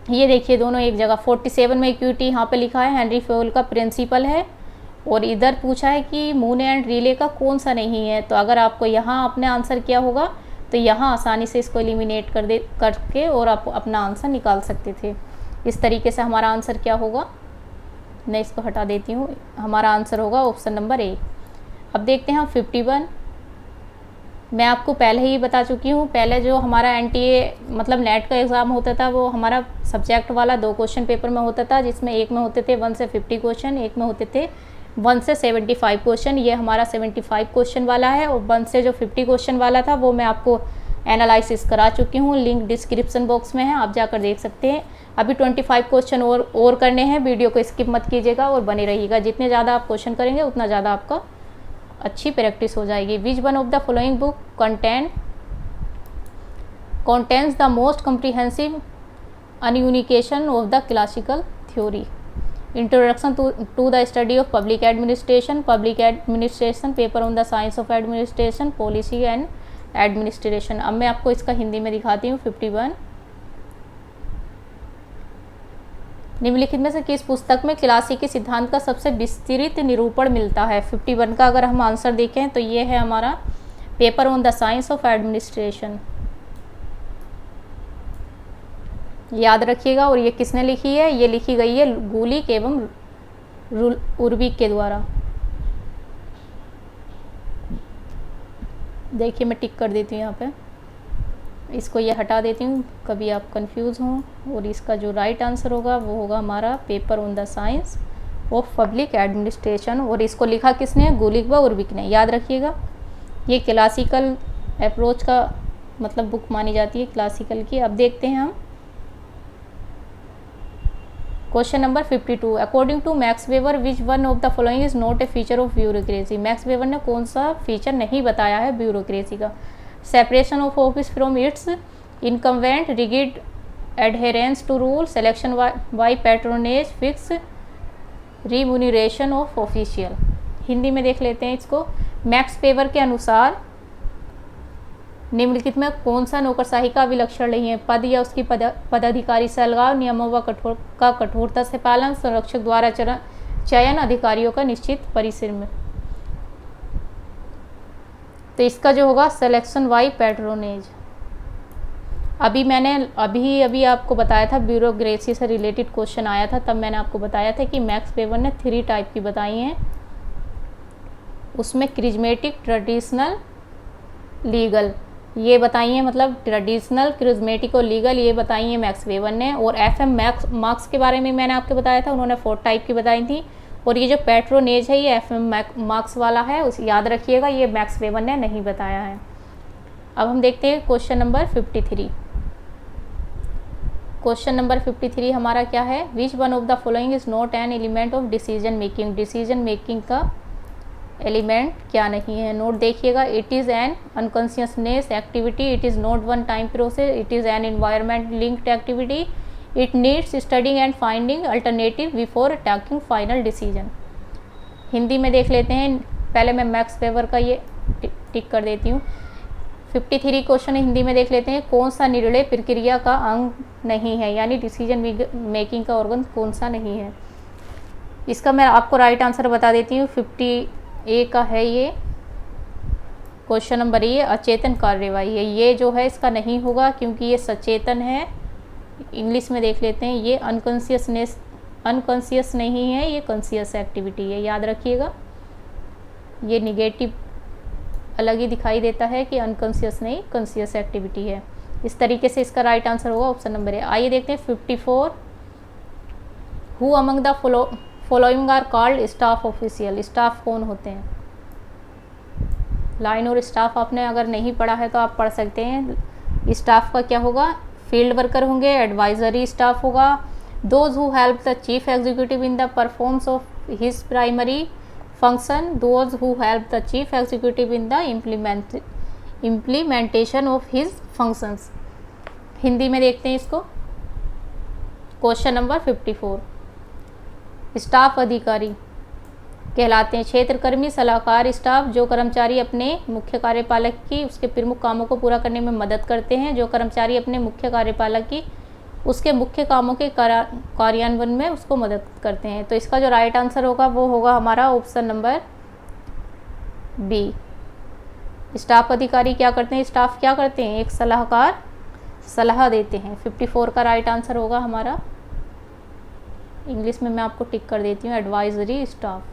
[SPEAKER 1] ये देखिए दोनों एक जगह। 47 में इक्विटी यहाँ पे लिखा है, हेनरी फ्योल का प्रिंसिपल है, और इधर पूछा है कि मूने एंड रिले का कौन सा नहीं है। तो अगर आपको यहाँ आपने आंसर किया होगा तो यहाँ आसानी से इसको एलिमिनेट करके और आप अपना आंसर निकाल सकते थे। इस तरीके से हमारा आंसर क्या होगा, मैं इसको हटा देती हूँ, हमारा आंसर होगा ऑप्शन नंबर ए। अब देखते हैं हम 51। मैं आपको पहले ही बता चुकी हूँ, पहले जो हमारा एनटीए मतलब नेट का एग्ज़ाम होता था वो हमारा सब्जेक्ट वाला 2 क्वेश्चन पेपर में होता था, जिसमें एक में होते थे 1 से 50 क्वेश्चन, एक में होते थे 1 से 75 क्वेश्चन। ये हमारा 75 क्वेश्चन वाला है, और 1 से जो 50 क्वेश्चन वाला था वो मैं आपको एनालिसिस करा चुकी हूँ, लिंक डिस्क्रिप्शन बॉक्स में है, आप जाकर देख सकते हैं। अभी 25 क्वेश्चन और करने हैं, वीडियो को स्किप मत कीजिएगा और बने रहिएगा। जितने ज़्यादा आप क्वेश्चन करेंगे उतना ज़्यादा आपका अच्छी प्रैक्टिस हो जाएगी। विच one of the following book contains the most comprehensive unification of the classical theory? Introduction to the study of public administration, paper on the science of administration, policy and administration। अब मैं आपको इसका हिंदी में दिखाती हूँ। 51 निम्नलिखित में से किस पुस्तक में क्लासिकी सिद्धांत का सबसे विस्तृत निरूपण मिलता है? 51 का अगर हम आंसर देखें तो ये है हमारा paper on the science of administration. याद रखिएगा। और ये किसने लिखी है? ये लिखी गई है गुलिक एवं उर्विक के द्वारा। देखिए मैं टिक कर देती हूँ यहाँ पे, इसको ये हटा देती हूँ कभी आप कंफ्यूज हों। और इसका जो राइट आंसर होगा वो होगा हमारा paper on the science of public administration. और इसको लिखा किसने? गुलिक व उर्विक ने। याद रखिएगा, ये क्लासिकल अप्रोच का मतलब बुक मानी जाती है, क्लासिकल की। अब देखते हैं हम question number 52। According to Max Weber which one of the following is not a feature of bureaucracy? Max Weber ने कौन सा फीचर नहीं बताया है ब्यूरोक्रेसी का? Separation of office from its incumbent, rigid adherence to rule, selection by patronage, fix remuneration of official. Hindi में देख लेते हैं इसको। मैक्स वेबर के अनुसार निम्नलिखित में कौन सा नौकरशाही का विलक्षण नहीं है? पद या उसकी पदाधिकारी से अलगाव, नियमों व कठोरता से पालन, संरक्षक द्वारा चयन, अधिकारियों का निश्चित परिसर में। तो इसका जो होगा सिलेक्शन बाय पैट्रोनेज। अभी आपको बताया था, ब्यूरोक्रेसी से रिलेटेड क्वेश्चन आया था, तब मैंने आपको बताया था कि मैक्स वेबर ने 3 टाइप की बताई हैं। उसमें क्रिज्मेटिक, ट्रेडिशनल, लीगल ये बताई हैं, मतलब ट्रेडिशनल, क्रिज्मेटिक और लीगल ये बताई हैं मैक्स वेबर ने। और FM मार्क्स के बारे में मैंने आपको बताया था, उन्होंने 4 टाइप की बताई थी। और ये जो पैट्रोनेज है ये FM मार्क्स वाला है, उस याद रखिएगा, ये मैक्स वेबर ने नहीं बताया है। अब हम देखते हैं क्वेश्चन नंबर 53। क्वेश्चन नंबर 53 हमारा क्या है? Which one of the following is not an element of decision making? Decision making का एलिमेंट क्या नहीं है? नोट देखिएगा। It is an unconsciousness activity, it is not one time process, it is an environment linked activity, it needs studying and finding alternative before taking final decision. Hindi में देख लेते हैं। पहले मैं मैक्स वेबर का ये टिक कर देती हूँ। 53 क्वेश्चन हिंदी में देख लेते हैं। कौन सा निर्णय प्रक्रिया का अंग नहीं है? यानी डिसीजन मेकिंग का ऑर्गन कौन सा नहीं है? इसका मैं आपको राइट आंसर बता देती हूँ। 50A का है ये क्वेश्चन नंबर, ये अचेतन कार्यवाही है। ये जो है इसका नहीं होगा क्योंकि ये सचेतन है। इंग्लिश में देख लेते हैं। ये अनकॉन्शियस नहीं है, ये कॉन्शियस एक्टिविटी है। याद रखिएगा, ये निगेटिव अलग ही दिखाई देता है कि अनकॉन्शियस नहीं, कॉन्शियस एक्टिविटी है। इस तरीके से इसका राइट आंसर होगा ऑप्शन नंबर ए। आइए देखते हैं 54। Who among the following are called staff official? Staff कौन होते हैं? लाइन और स्टाफ आपने अगर नहीं पढ़ा है तो आप पढ़ सकते हैं। स्टाफ का क्या होगा? फील्ड वर्कर होंगे, एडवाइजरी स्टाफ होगा, those who help the chief executive in the performance of his primary function, those who help the chief executive in the implementation of his functions. Hindi में देखते हैं इसको। Question number 54। स्टाफ अधिकारी कहलाते हैं क्षेत्रकर्मी, सलाहकार स्टाफ, जो कर्मचारी अपने मुख्य कार्यपालक की उसके प्रमुख कामों को पूरा करने में मदद करते हैं, जो कर्मचारी अपने मुख्य कार्यपालक की उसके मुख्य कामों के कार्यान्वयन में उसको मदद करते हैं। तो इसका जो राइट आंसर होगा वो होगा हमारा ऑप्शन नंबर बी। स्टाफ अधिकारी क्या करते हैं? स्टाफ क्या करते हैं? एक सलाहकार सलाह देते हैं। 54 का राइट आंसर होगा हमारा, इंग्लिश में मैं आपको टिक कर देती हूँ, एडवाइजरी स्टाफ।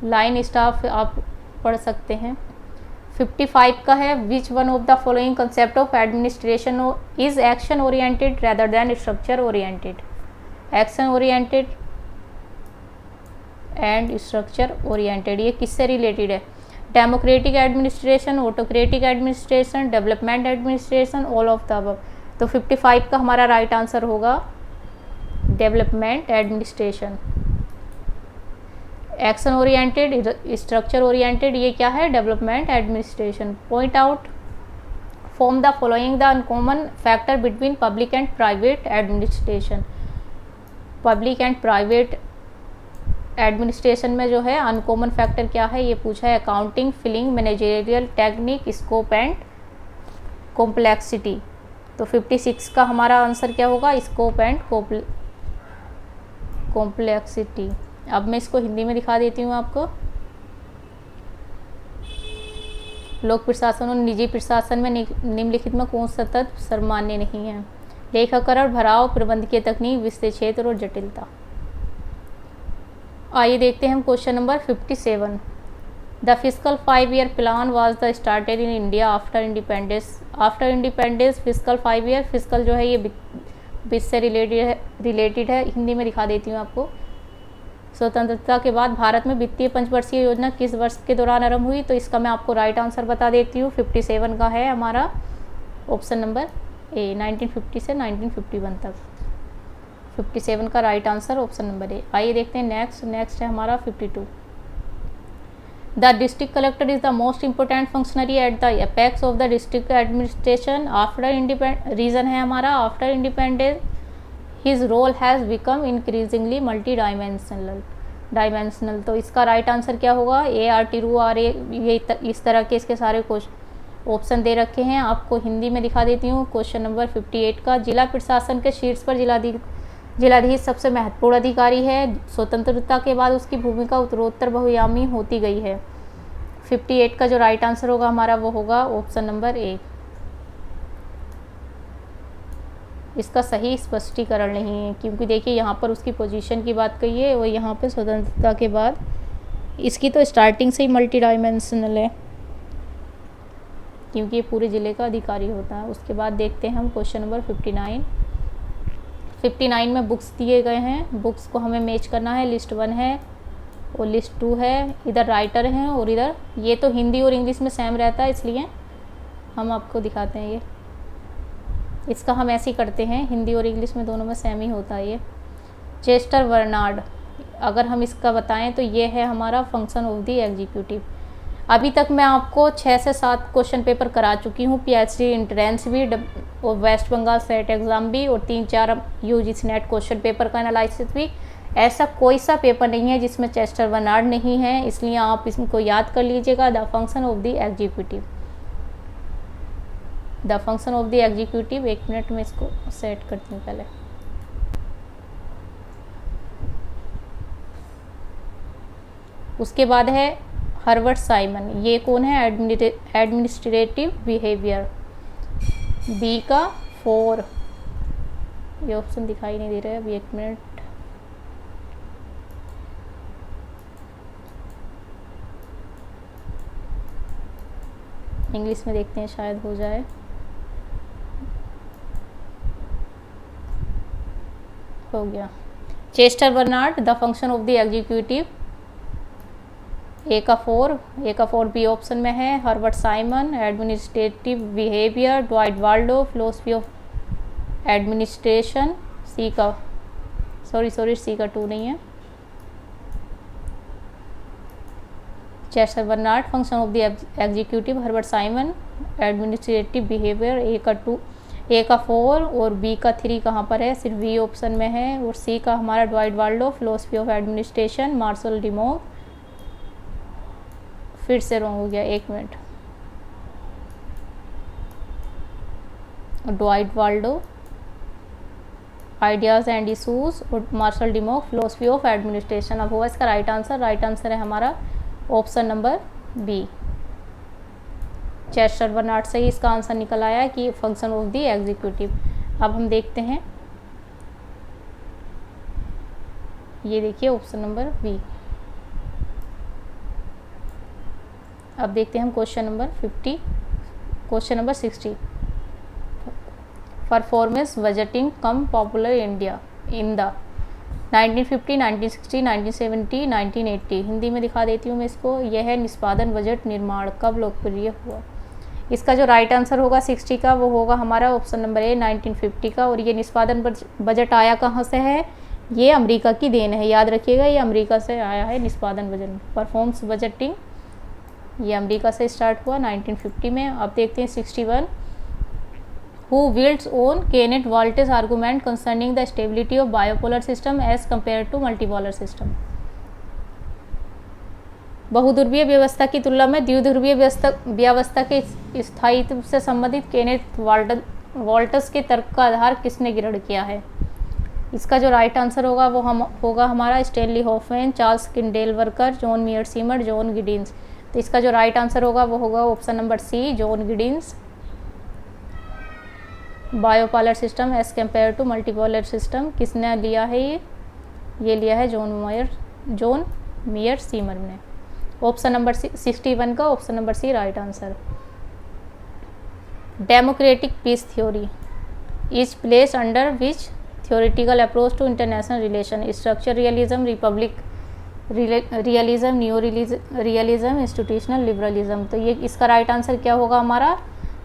[SPEAKER 1] लाइन स्टाफ आप पढ़ सकते हैं। 55 का है which one of the following concept of administration is action oriented rather than structure oriented? Action oriented and structure oriented ये किससे रिलेटेड है? Democratic administration, autocratic administration, development administration, all of the above. तो 55 का हमारा राइट आंसर होगा development administration. Action oriented, structure oriented, ये क्या है? Development administration. Point out form the following the uncommon factor between public and private administration. Public and private administration में जो है अनकॉमन फैक्टर क्या है ये पूछा है। Accounting, filling, managerial technique, scope and complexity. तो 56 का हमारा आंसर क्या होगा? Scope and complexity. अब मैं इसको हिंदी में दिखा देती हूँ आपको। लोक प्रशासन और निजी प्रशासन में निम्नलिखित में कौन सा तत्व सर्वमान्य नहीं है? लेखाकरण, भराव, प्रबंधकीय तकनीक, विषय क्षेत्र और जटिलता। आइए देखते हैं हम question number 57। The physical 5 year plan was the started in India after independence. After independence physical 5 year, physical जो है ये वित्त से रिलेटेड है। हिंदी में दिखा देती हूँ आपको। स्वतंत्रता के बाद भारत में वित्तीय पंचवर्षीय योजना किस वर्ष के दौरान आरंभ हुई? तो इसका मैं आपको राइट आंसर बता देती हूँ। 57 का है हमारा ऑप्शन नंबर ए, 1950 से 1951 तक। 57 का right answer option number A. आइए देखते हैं नेक्स्ट है हमारा 52। The district collector is the most important functionary at the apex of the district administration after reason है हमारा after independence his role has become increasingly multi dimensional. तो इसका राइट आंसर क्या होगा? A, R, true, R, A. ये इस तरह के इसके सारे ऑप्शन दे रखे हैं। आपको हिंदी में दिखा देती हूँ। क्वेश्चन नंबर 58 का, जिला प्रशासन के शीर्ष पर जिलाधीश सबसे महत्वपूर्ण अधिकारी है। स्वतंत्रता के बाद उसकी भूमिका उत्तरोत्तर बहुआयामी होती गई है। 58 का जो राइट आंसर होगा हमारा वो होगा ऑप्शन नंबर ए। इसका सही स्पष्टीकरण नहीं है क्योंकि देखिए यहाँ पर उसकी पोजीशन की बात कही है और यहाँ पे स्वतंत्रता के बाद इसकी तो स्टार्टिंग से ही मल्टी डायमेंशनल है क्योंकि ये पूरे ज़िले का अधिकारी होता है। उसके बाद देखते हैं हम क्वेश्चन नंबर 59। 59 में बुक्स दिए गए हैं। बुक्स को हमें मैच करना है। लिस्ट 1 है और लिस्ट 2 है। इधर राइटर हैं और इधर ये तो हिंदी और इंग्लिश में सेम रहता है इसलिए हम आपको दिखाते हैं। ये इसका हम ऐसे ही करते हैं, हिंदी और इंग्लिश में दोनों में सेम ही होता है। ये चेस्टर बर्नार्ड, अगर हम इसका बताएं तो ये है हमारा फंक्शन ऑफ द एग्जीक्यूटिव। अभी तक मैं आपको 6 से 7 क्वेश्चन पेपर करा चुकी हूँ। पीएचडी एंट्रेंस भी और वेस्ट बंगाल सेट एग्ज़ाम भी और 3-4 यूजीसी नेट क्वेश्चन पेपर का एनालिसिस भी। ऐसा कोई सा पेपर नहीं है जिसमें चेस्टर बर्नार्ड नहीं है, इसलिए आप इसको याद कर लीजिएगा। The function of the executive, the function of the executive. 1 minute में इसको सेट करती हूँ पहले। उसके बाद है हर्बर्ट साइमन। ये कौन है? Administrative behaviour. बी का 4, ये ऑप्शन दिखाई नहीं दे रहा है अभी। 1 मिनट, इंग्लिश में देखते हैं शायद हो जाए। हो गया। Chester Barnard, the function of the executive. A का 4 बी ऑप्शन में है। Herbert Simon, administrative behaviour. Dwight Waldo, philosophy of administration. C का सी का 2 नहीं है। Chester Barnard, function of the executive. Herbert Simon, administrative behaviour. A का 4 और बी का 3 कहाँ पर है? सिर्फ बी ऑप्शन में है। और सी का हमारा Dwight Waldo, philosophy of administration. Marshall Dimock, फिर से रॉन्ग हो गया। 1 minute. Dwight Waldo, ideas and issues और Marshall Dimock, philosophy of administration. अब हुआ इसका राइट आंसर। राइट आंसर है हमारा option number B. Chester Barnard से ही इसका आंसर निकल आया कि फंक्शन ऑफ द एग्जीक्यूटिव। अब हम देखते हैं, ये देखिए ऑप्शन नंबर बी। अब देखते हैं हम question number 60। Performance budgeting come popular India in the 1950, 1960, 1970, 1980। Hindi में दिखा देती हूँ मैं इसको। यह है निष्पादन बजट निर्माण कब लोकप्रिय हुआ। इसका जो राइट आंसर होगा 60 का वो होगा हमारा ऑप्शन नंबर ए 1950 का। और ये निष्पादन बजट आया कहाँ से है, ये अमेरिका की देन है, याद रखिएगा, ये अमेरिका से आया है निष्पादन बजट। परफॉर्म्स बजटिंग ये अमेरिका से स्टार्ट हुआ 1950 में। अब देखते हैं 61। Who builds on Kenneth-Walters argument concerning the stability of bipolar system as compared to multipolar system। बहुध्रुवीय व्यवस्था की तुलना में द्विध्रुवीय व्यवस्था के स्थायित्व से संबंधित केनेथ वाल्टर्स के तर्क का आधार किसने ग्रहण किया है। इसका जो राइट आंसर होगा वो होगा हमारा Stanley Hoffman, Charles Kindleberger, John Mearsheimer, John Giddens. तो इसका जो राइट आंसर होगा वो होगा option number C, John Giddens. Bipolar system as compared to multipolar system किसने लिया है, ये लिया है जॉन मियर सीमर ने। ऑप्शन नंबर 61 का option number C right answer. Democratic peace theory is placed under which theoretical approach to international relation, structure realism, republic realism, new realism, institutional liberalism. तो ये इसका राइट आंसर क्या होगा हमारा,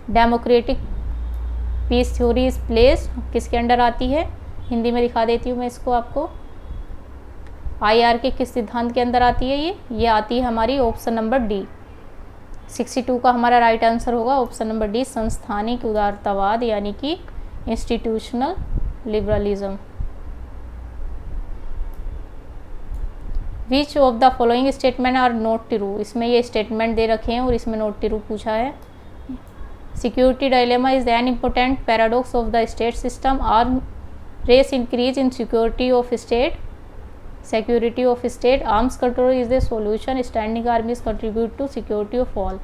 [SPEAKER 1] democratic peace theory is place किसके अंडर आती है, हिंदी में दिखा देती हूँ मैं इसको आपको। IR के किस सिद्धांत के अंदर आती है ये आती है हमारी ऑप्शन नंबर डी। 62 का हमारा राइट आंसर होगा ऑप्शन नंबर डी, संस्थानिक उदारतावाद यानी कि institutional liberalism. Which of the following statement are not true, इसमें ये स्टेटमेंट दे रखे हैं और इसमें नॉट ट्रू पूछा है। Security dilemma is an important paradox of the state system, arm race increase in security of state, arms control is the solution, standing armies contribute to security of all.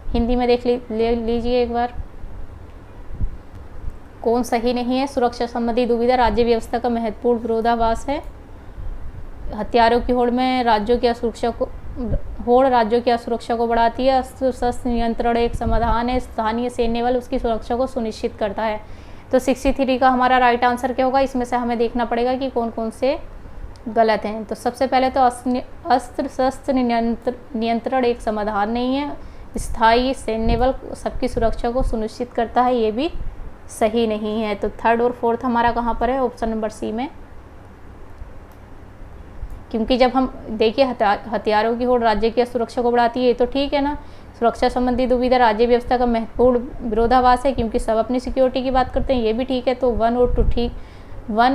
[SPEAKER 1] Hindi में देख लीजिए एक बार कौन सही नहीं है। सुरक्षा संबंधी दुविधा राज्य व्यवस्था का महत्वपूर्ण विरोधाभास है। हथियारों की होड़ राज्यों की असुरक्षा को बढ़ाती है। अस्त्र शस्त्र नियंत्रण एक समाधान है। स्थानीय सैन्य बल उसकी सुरक्षा को सुनिश्चित करता है। तो 63 का हमारा राइट आंसर क्या होगा, इसमें से हमें देखना पड़ेगा कि कौन कौन से गलत हैं। तो सबसे पहले तो अस्त्र शस्त्र नियंत्रण एक समाधान नहीं है, स्थायी सैन्य बल सबकी सुरक्षा को सुनिश्चित करता है, ये भी सही नहीं है। तो थर्ड और फोर्थ हमारा कहाँ पर है, ऑप्शन नंबर सी में। क्योंकि जब हम देखिए हथियारों की होड़ राज्य की सुरक्षा को बढ़ाती है, ये तो ठीक है ना। सुरक्षा संबंधी दुविधा राज्य व्यवस्था का महत्वपूर्ण विरोधाभास है, क्योंकि सब अपनी सिक्योरिटी की बात करते हैं, ये भी ठीक है। तो 1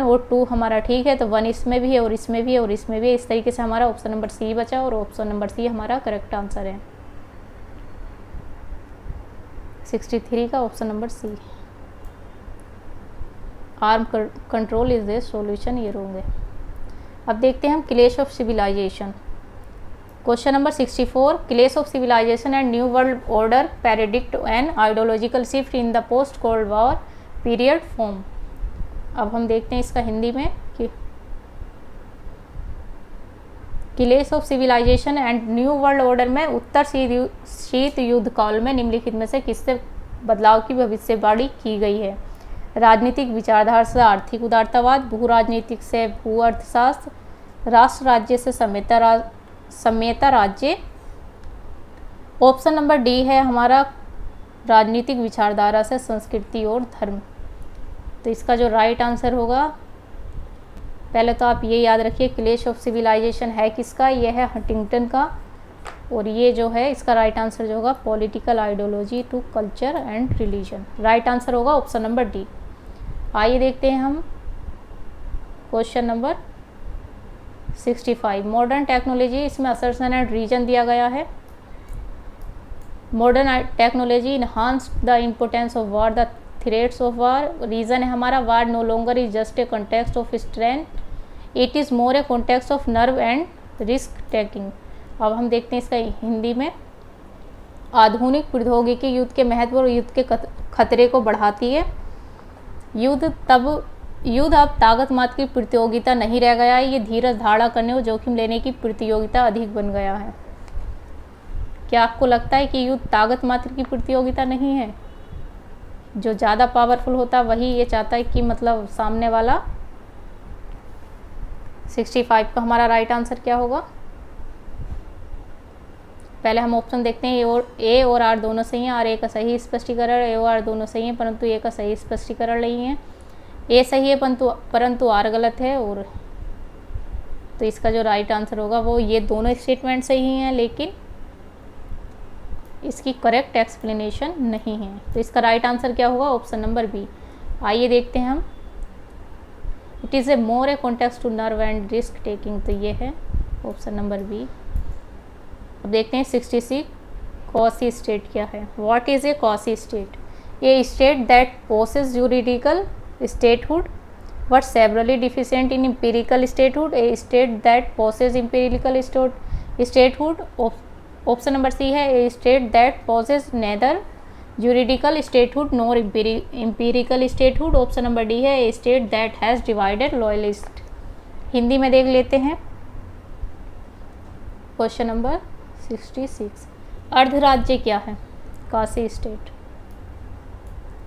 [SPEAKER 1] और 2 हमारा ठीक है। तो 1 इसमें भी है और इसमें भी है और इसमें भी है। इस तरीके से हमारा ऑप्शन नंबर सी बचा और ऑप्शन नंबर सी हमारा करेक्ट आंसर है। 63 का option number C, arm control is the solution, ये रोंग है। अब देखते हैं हम क्लेश of civilisation. Question number 64, clash of civilization and new world order predict an ideological shift in the post cold war period from. अब हम देखते हैं इसका हिंदी में कि clash of civilization and new world order में उत्तर शीत युद्ध काल में निम्नलिखित में से किससे बदलाव की भविष्यवाणी की गई है। राजनीतिक विचारधारा से आर्थिक उदारतावाद, भू राजनीतिक से भू अर्थशास्त्र, राष्ट्र राज्य से साम्यता राज्य। ऑप्शन नंबर डी है हमारा राजनीतिक विचारधारा से संस्कृति और धर्म। तो इसका जो राइट आंसर होगा, पहले तो आप ये याद रखिए क्लेश ऑफ सिविलाइजेशन है किसका, ये है हंटिंगटन का। और ये जो है इसका राइट आंसर जो होगा political ideology to culture and religion. Right answer होगा ऑप्शन नंबर डी। आइए देखते हैं हम क्वेश्चन नंबर 65, मॉडर्न टेक्नोलॉजी। इसमें असर्शन एंड रीजन दिया गया है। Modern technology enhance the importance of war, the threats of war. Reason है हमारा war no longer is just a context of strength, it is more a context of nerve and risk taking. अब हम देखते हैं इसका हिंदी में। आधुनिक प्रौद्योगिकी युद्ध के महत्व और युद्ध के खतरे को बढ़ाती है। युद्ध अब ताकत मात्र की प्रतियोगिता नहीं रह गया है, ये धीरज धारणा करने और जोखिम लेने की प्रतियोगिता अधिक बन गया है। क्या आपको लगता है कि युद्ध ताकत मात्र की प्रतियोगिता नहीं है? जो ज़्यादा पावरफुल होता है वही ये चाहता है कि मतलब सामने वाला 65 का हमारा राइट आंसर क्या होगा? पहले हम ऑप्शन देखते हैं। ए और आर दोनों सही हैं। आर ए का सही स्पष्टीकरण, ए और आर दोनों सही हैं, परंतु ए का सही स्पष्टीकरण नहीं है। ए सही है परंतु आर गलत है। और तो इसका जो राइट आंसर होगा वो ये दोनों स्टेटमेंट सही हैं, लेकिन इसकी करेक्ट एक्सप्लेनेशन नहीं है। तो इसका राइट आंसर क्या होगा? Option number B. आइए देखते हैं हम। It is a more a context to nerve and risk taking, तो ये है ऑप्शन नंबर बी। अब देखते हैं 66 कॉसी स्टेट क्या है। What is a quasi state? A state that possess juridical statehood but severely deficient in empirical statehood. A state that possess empirical statehood. Option number C है a state that possess neither juridical statehood nor empirical statehood. Option number D है a state that has divided loyalist. Hindi में देख लेते हैं क्वेश्चन नंबर 66। अर्धराज्य क्या है? काशी स्टेट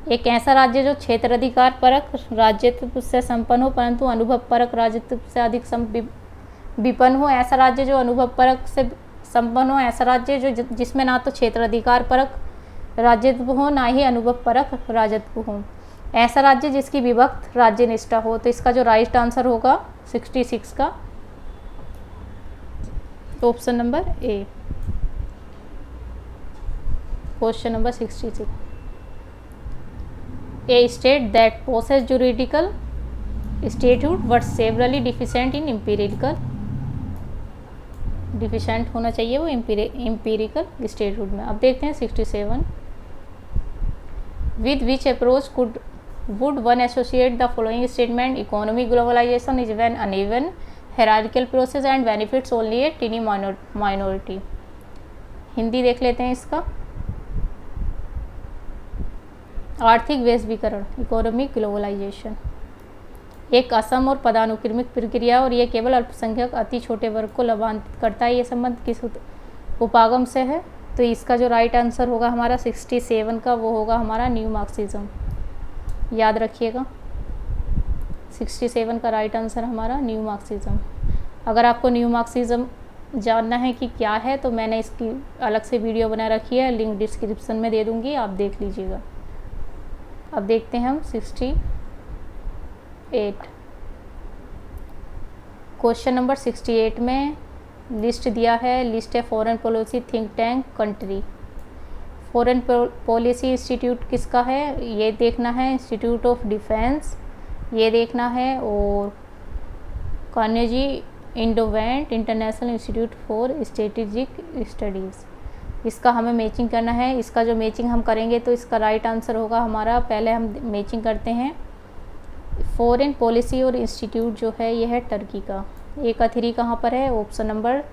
[SPEAKER 1] एक ऐसा राज्य जो क्षेत्राधिकार परक राज्यत्व से संपन्न हो परंतु अनुभव परक राज्यत्व से अधिक विपन्न हो। ऐसा राज्य जो अनुभव परक से संपन्न हो, ऐसा राज्य जो जिसमें ना तो क्षेत्राधिकार परक राज्यत्व हो ना ही अनुभव परक राज्यत्व हो। ऐसा राज्य जिसकी विभक्त राज्य निष्ठा हो। तो इसका जो राइट आंसर होगा 66 का option number A. Question number 66। A state that possess juridical statehood but severely deficient in empirical. Deficient होना चाहिए वो एम्पिरिकल स्टेटहुड में। अब देखते हैं 67। With which approach would one associate the following statement? Economic globalisation is when uneven hierarchical process and benefits only a teeny minority। Hindi देख लेते हैं इसका। आर्थिक वैश्वीकरण इकोनॉमिक ग्लोबलाइजेशन एक असम और पदानुक्रमिक प्रक्रिया और ये केवल अल्पसंख्यक अति छोटे वर्ग को लाभान्वित करता है। ये संबंध किस उपागम से है? तो इसका जो राइट आंसर होगा हमारा 67 का वो होगा हमारा न्यू मार्क्सिज्म। याद रखिएगा 67 का राइट आंसर हमारा न्यू मार्क्सिज्म। अगर आपको न्यू मार्क्सिज्म जानना है कि क्या है तो मैंने इसकी अलग से वीडियो बना रखी है, लिंक डिस्क्रिप्शन में दे दूंगी, आप देख लीजिएगा। अब देखते हैं हम 68। क्वेश्चन नंबर 68 में लिस्ट दिया है। लिस्ट है foreign policy think tank country. Foreign policy institute किसका है ये देखना है। इंस्टीट्यूट ऑफ डिफेंस ये देखना है। और Carnegie endowment international institute for strategic studies, इसका हमें मैचिंग करना है। इसका जो मैचिंग हम करेंगे तो इसका राइट आंसर होगा हमारा, पहले हम मैचिंग करते हैं। फॉरेन पॉलिसी और इंस्टीट्यूट जो है ये है टर्की का। एक अथरी कहाँ पर है? ऑप्शन नंबर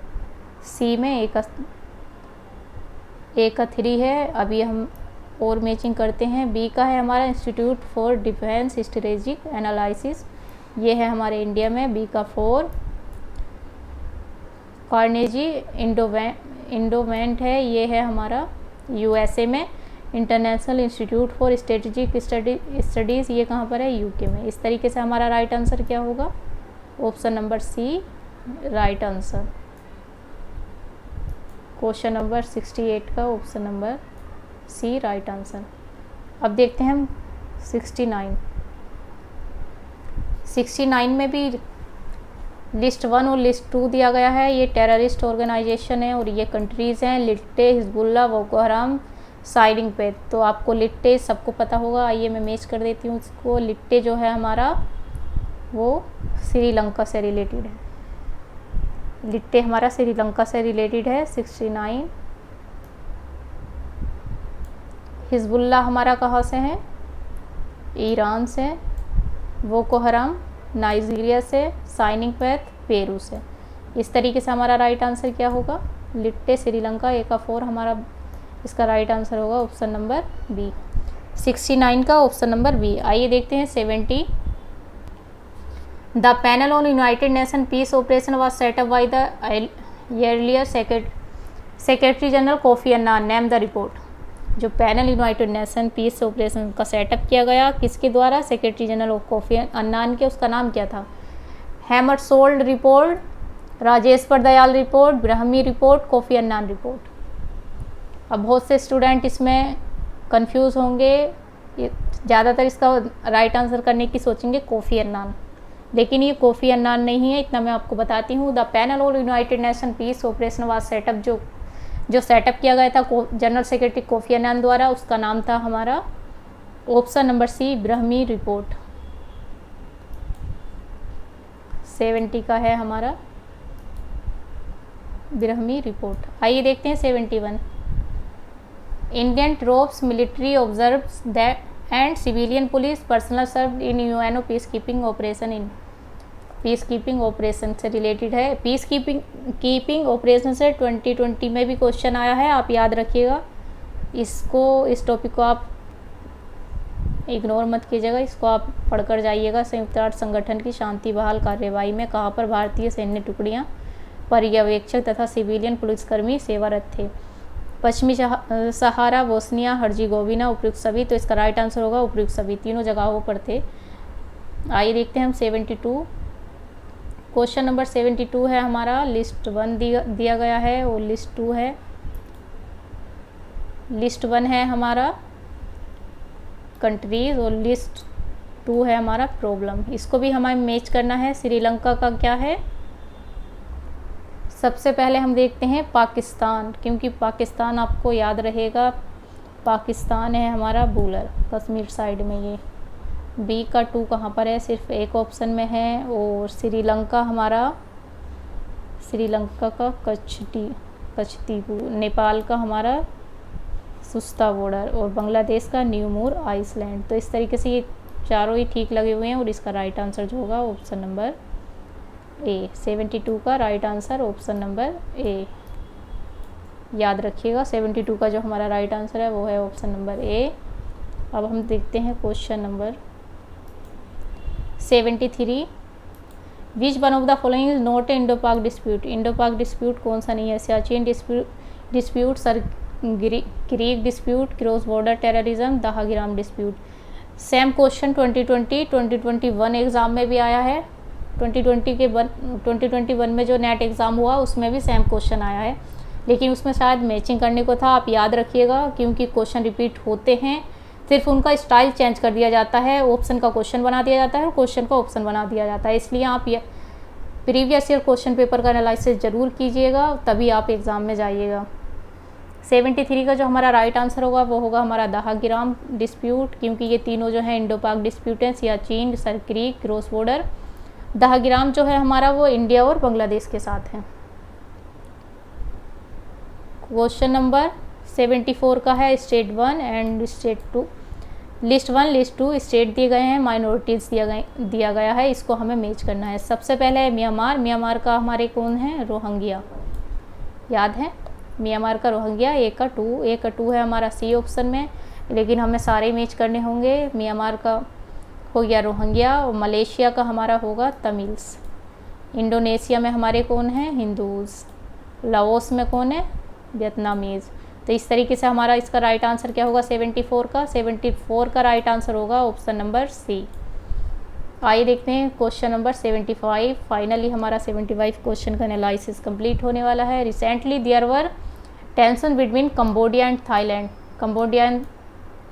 [SPEAKER 1] सी में एक अथरी है। अभी हम और मैचिंग करते हैं। बी का है हमारा institute for defence strategic analysis, ये है हमारे इंडिया में। बी का 4 कार्नेजी इंडोवेंट है, ये है हमारा यूएसए में। International institute for strategic studies ये कहाँ पर है? यूके में। इस तरीके से हमारा राइट आंसर क्या होगा? Option number C right answer. Question number 68 का option number C right answer. अब देखते हैं हम 69 में भी लिस्ट 1 और लिस्ट 2 दिया गया है। ये टेररिस्ट ऑर्गेनाइजेशन है और ये कंट्रीज़ हैं लिट्टे, हिजबुल्ला, बोको हराम, साइडिंग पे। तो आपको लिट्टे सबको पता होगा। आइए मैं मैच कर देती हूँ उसको। लिट्टे जो है हमारा वो श्रीलंका से रिलेटेड है। लिट्टे हमारा श्रीलंका से रिलेटेड है 69। हिजबुल्ला हमारा कहाँ से है? ईरान से। बोको हराम नाइजीरिया से। साइनिंग पैथ पेरू से। इस तरीके से हमारा राइट आंसर क्या होगा? लिट्टे श्रीलंका। ए का 4 हमारा इसका राइट आंसर होगा ऑप्शन नंबर बी। 69 का ऑप्शन नंबर बी। आइए देखते हैं 70। The panel on United Nation peace operation was set up by the earlier secretary general Kofi Annan, name the report. जो panel United Nation peace operation का सेटअप किया गया किसके द्वारा? Secretary general of Kofi Annan के। उसका नाम क्या था? Hammarskjold report, Rajeshwar Dayal report, Brahimi report, Kofi Annan report. अब बहुत से स्टूडेंट इसमें कंफ्यूज होंगे, ज़्यादातर इसका राइट आंसर करने की सोचेंगे कोफी अन्नान, लेकिन ये कोफी अन्नान नहीं है, इतना मैं आपको बताती हूँ। The panel on United Nation peace operation was set up, जो सेटअप किया गया था जनरल सेक्रेटरी कोफी अन्नान द्वारा, उसका नाम था हमारा option number C, Brahimi report. 70 का है हमारा ब्राह्मी रिपोर्ट। आइए देखते हैं 71। Indian troops, military observes that and civilian police personnel serve in UNO peace keeping operation peace keeping operation से रिलेटेड है। पीस कीपिंग ऑपरेशन से 2020 में भी क्वेश्चन आया है, आप याद रखिएगा इसको, इस टॉपिक को आप इग्नोर मत कीजिएगा, इसको आप पढ़कर जाइएगा। संयुक्त राष्ट्र संगठन की शांति बहाल कार्यवाही में कहाँ पर भारतीय सैन्य टुकड़ियाँ, पर्यवेक्षक तथा सिविलियन पुलिसकर्मी सेवारत थे। पश्चिमी सहारा, बोस्निया हर्जिगोविना, उपयुक्त सभी। तो इसका राइट आंसर होगा उपयुक्त सभी, तीनों जगहों पर थे। आइए देखते हैं हम 72। क्वेश्चन नंबर 72 है हमारा, लिस्ट 1 दिया गया है और लिस्ट 2 है। लिस्ट 1 है हमारा कंट्रीज और लिस्ट 2 है हमारा प्रॉब्लम। इसको भी हमें मैच करना है। श्रीलंका का क्या है, सबसे पहले हम देखते हैं पाकिस्तान, क्योंकि पाकिस्तान आपको याद रहेगा, पाकिस्तान है हमारा बूलर, कश्मीर साइड में। ये बी का 2 कहाँ पर है, सिर्फ एक ऑप्शन में है। और श्रीलंका हमारा, श्रीलंका का कच्छतीपू, नेपाल का हमारा सुस्ता बॉर्डर और बांग्लादेश का न्यूमूर आइसलैंड। तो इस तरीके से ये चारों ही ठीक लगे हुए हैं और इसका राइट आंसर जो होगा ऑप्शन नंबर ए। 72 का राइट आंसर ऑप्शन नंबर ए, याद रखिएगा। 72 का जो हमारा राइट आंसर है वो है ऑप्शन नंबर ए। अब हम देखते हैं question number 73। Which one of the following is not Indo Pak dispute. Indo Pak dispute कौन सा नहीं है, Siachen dispute, Sir Creek dispute, cross border terrorism, Dahagram dispute. Same question 2021 exam में भी आया है। 2021 में जो नेट एग्ज़ाम हुआ उसमें भी सेम क्वेश्चन आया है, लेकिन उसमें शायद मैचिंग करने को था, आप याद रखिएगा, क्योंकि क्वेश्चन रिपीट होते हैं, सिर्फ उनका स्टाइल चेंज कर दिया जाता है, ऑप्शन का क्वेश्चन बना दिया जाता है और क्वेश्चन का ऑप्शन बना दिया जाता है। इसलिए आप ये प्रीवियस ईयर क्वेश्चन पेपर का एनालिसिस ज़रूर कीजिएगा, तभी आप एग्ज़ाम में जाइएगा। 73 का जो हमारा राइट आंसर होगा वो होगा हमारा दहागिराम डिस्प्यूट, क्योंकि ये तीनों जो है इंडो पाक डिस्प्यूट हैं, सियाचिन, सर क्रीक, क्रॉस बॉर्डर। दहागिराम जो है हमारा वो इंडिया और बांग्लादेश के साथ है। क्वेश्चन नंबर 74 का है state 1 and state 2। List 1 list 2 state दिए गए हैं, माइनॉरिटीज़ दिया गया है, इसको हमें मैच करना है। सबसे पहले है म्यांमार। म्यांमार का हमारे कौन है, रोहिंग्या, याद है म्यांमार का रोहिंग्या। ए का 2 है हमारा सी ऑप्शन में, लेकिन हमें सारे मैच करने होंगे। म्यांमार का हो गया रोहिंग्या और मलेशिया का हमारा होगा तमिल्स। इंडोनेशिया में हमारे कौन है, हिंदूज़। लाओस में कौन है, वियतनामीज़। तो इस तरीके से हमारा इसका राइट आंसर क्या होगा 74 का। 74 का राइट आंसर होगा ऑप्शन नंबर सी। आइए देखते हैं क्वेश्चन नंबर 75। फाइनली हमारा 75 क्वेश्चन का एनालिसिस कंप्लीट होने वाला है। Recently there were tension between Cambodia and Thailand. Cambodia and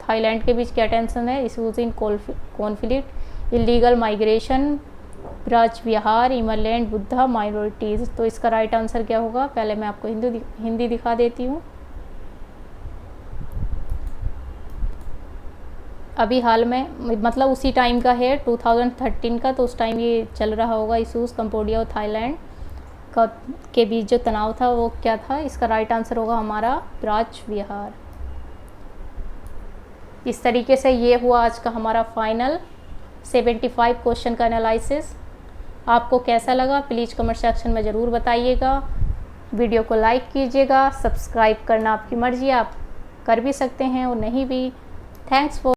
[SPEAKER 1] Thailand के बीच क्या टेंशन है, issues in conflict, illegal migration, Preah Vihear, Emerald, Buddha, minorities. तो इसका राइट आंसर क्या होगा, पहले मैं आपको हिंदी दिखा देती हूँ। अभी हाल में मतलब उसी टाइम का है 2013 का, तो उस टाइम ये चल रहा होगा इशूज़ कंबोडिया और थाईलैंड का के बीच जो तनाव था वो क्या था। इसका राइट आंसर होगा हमारा ब्रज विहार। इस तरीके से ये हुआ आज का हमारा फाइनल 75 क्वेश्चन का एनालिसिस। आपको कैसा लगा प्लीज़ कमेंट सेक्शन में ज़रूर बताइएगा। वीडियो को लाइक कीजिएगा, सब्सक्राइब करना आपकी मर्ज़ी, आप कर भी सकते हैं और नहीं भी। Thanks for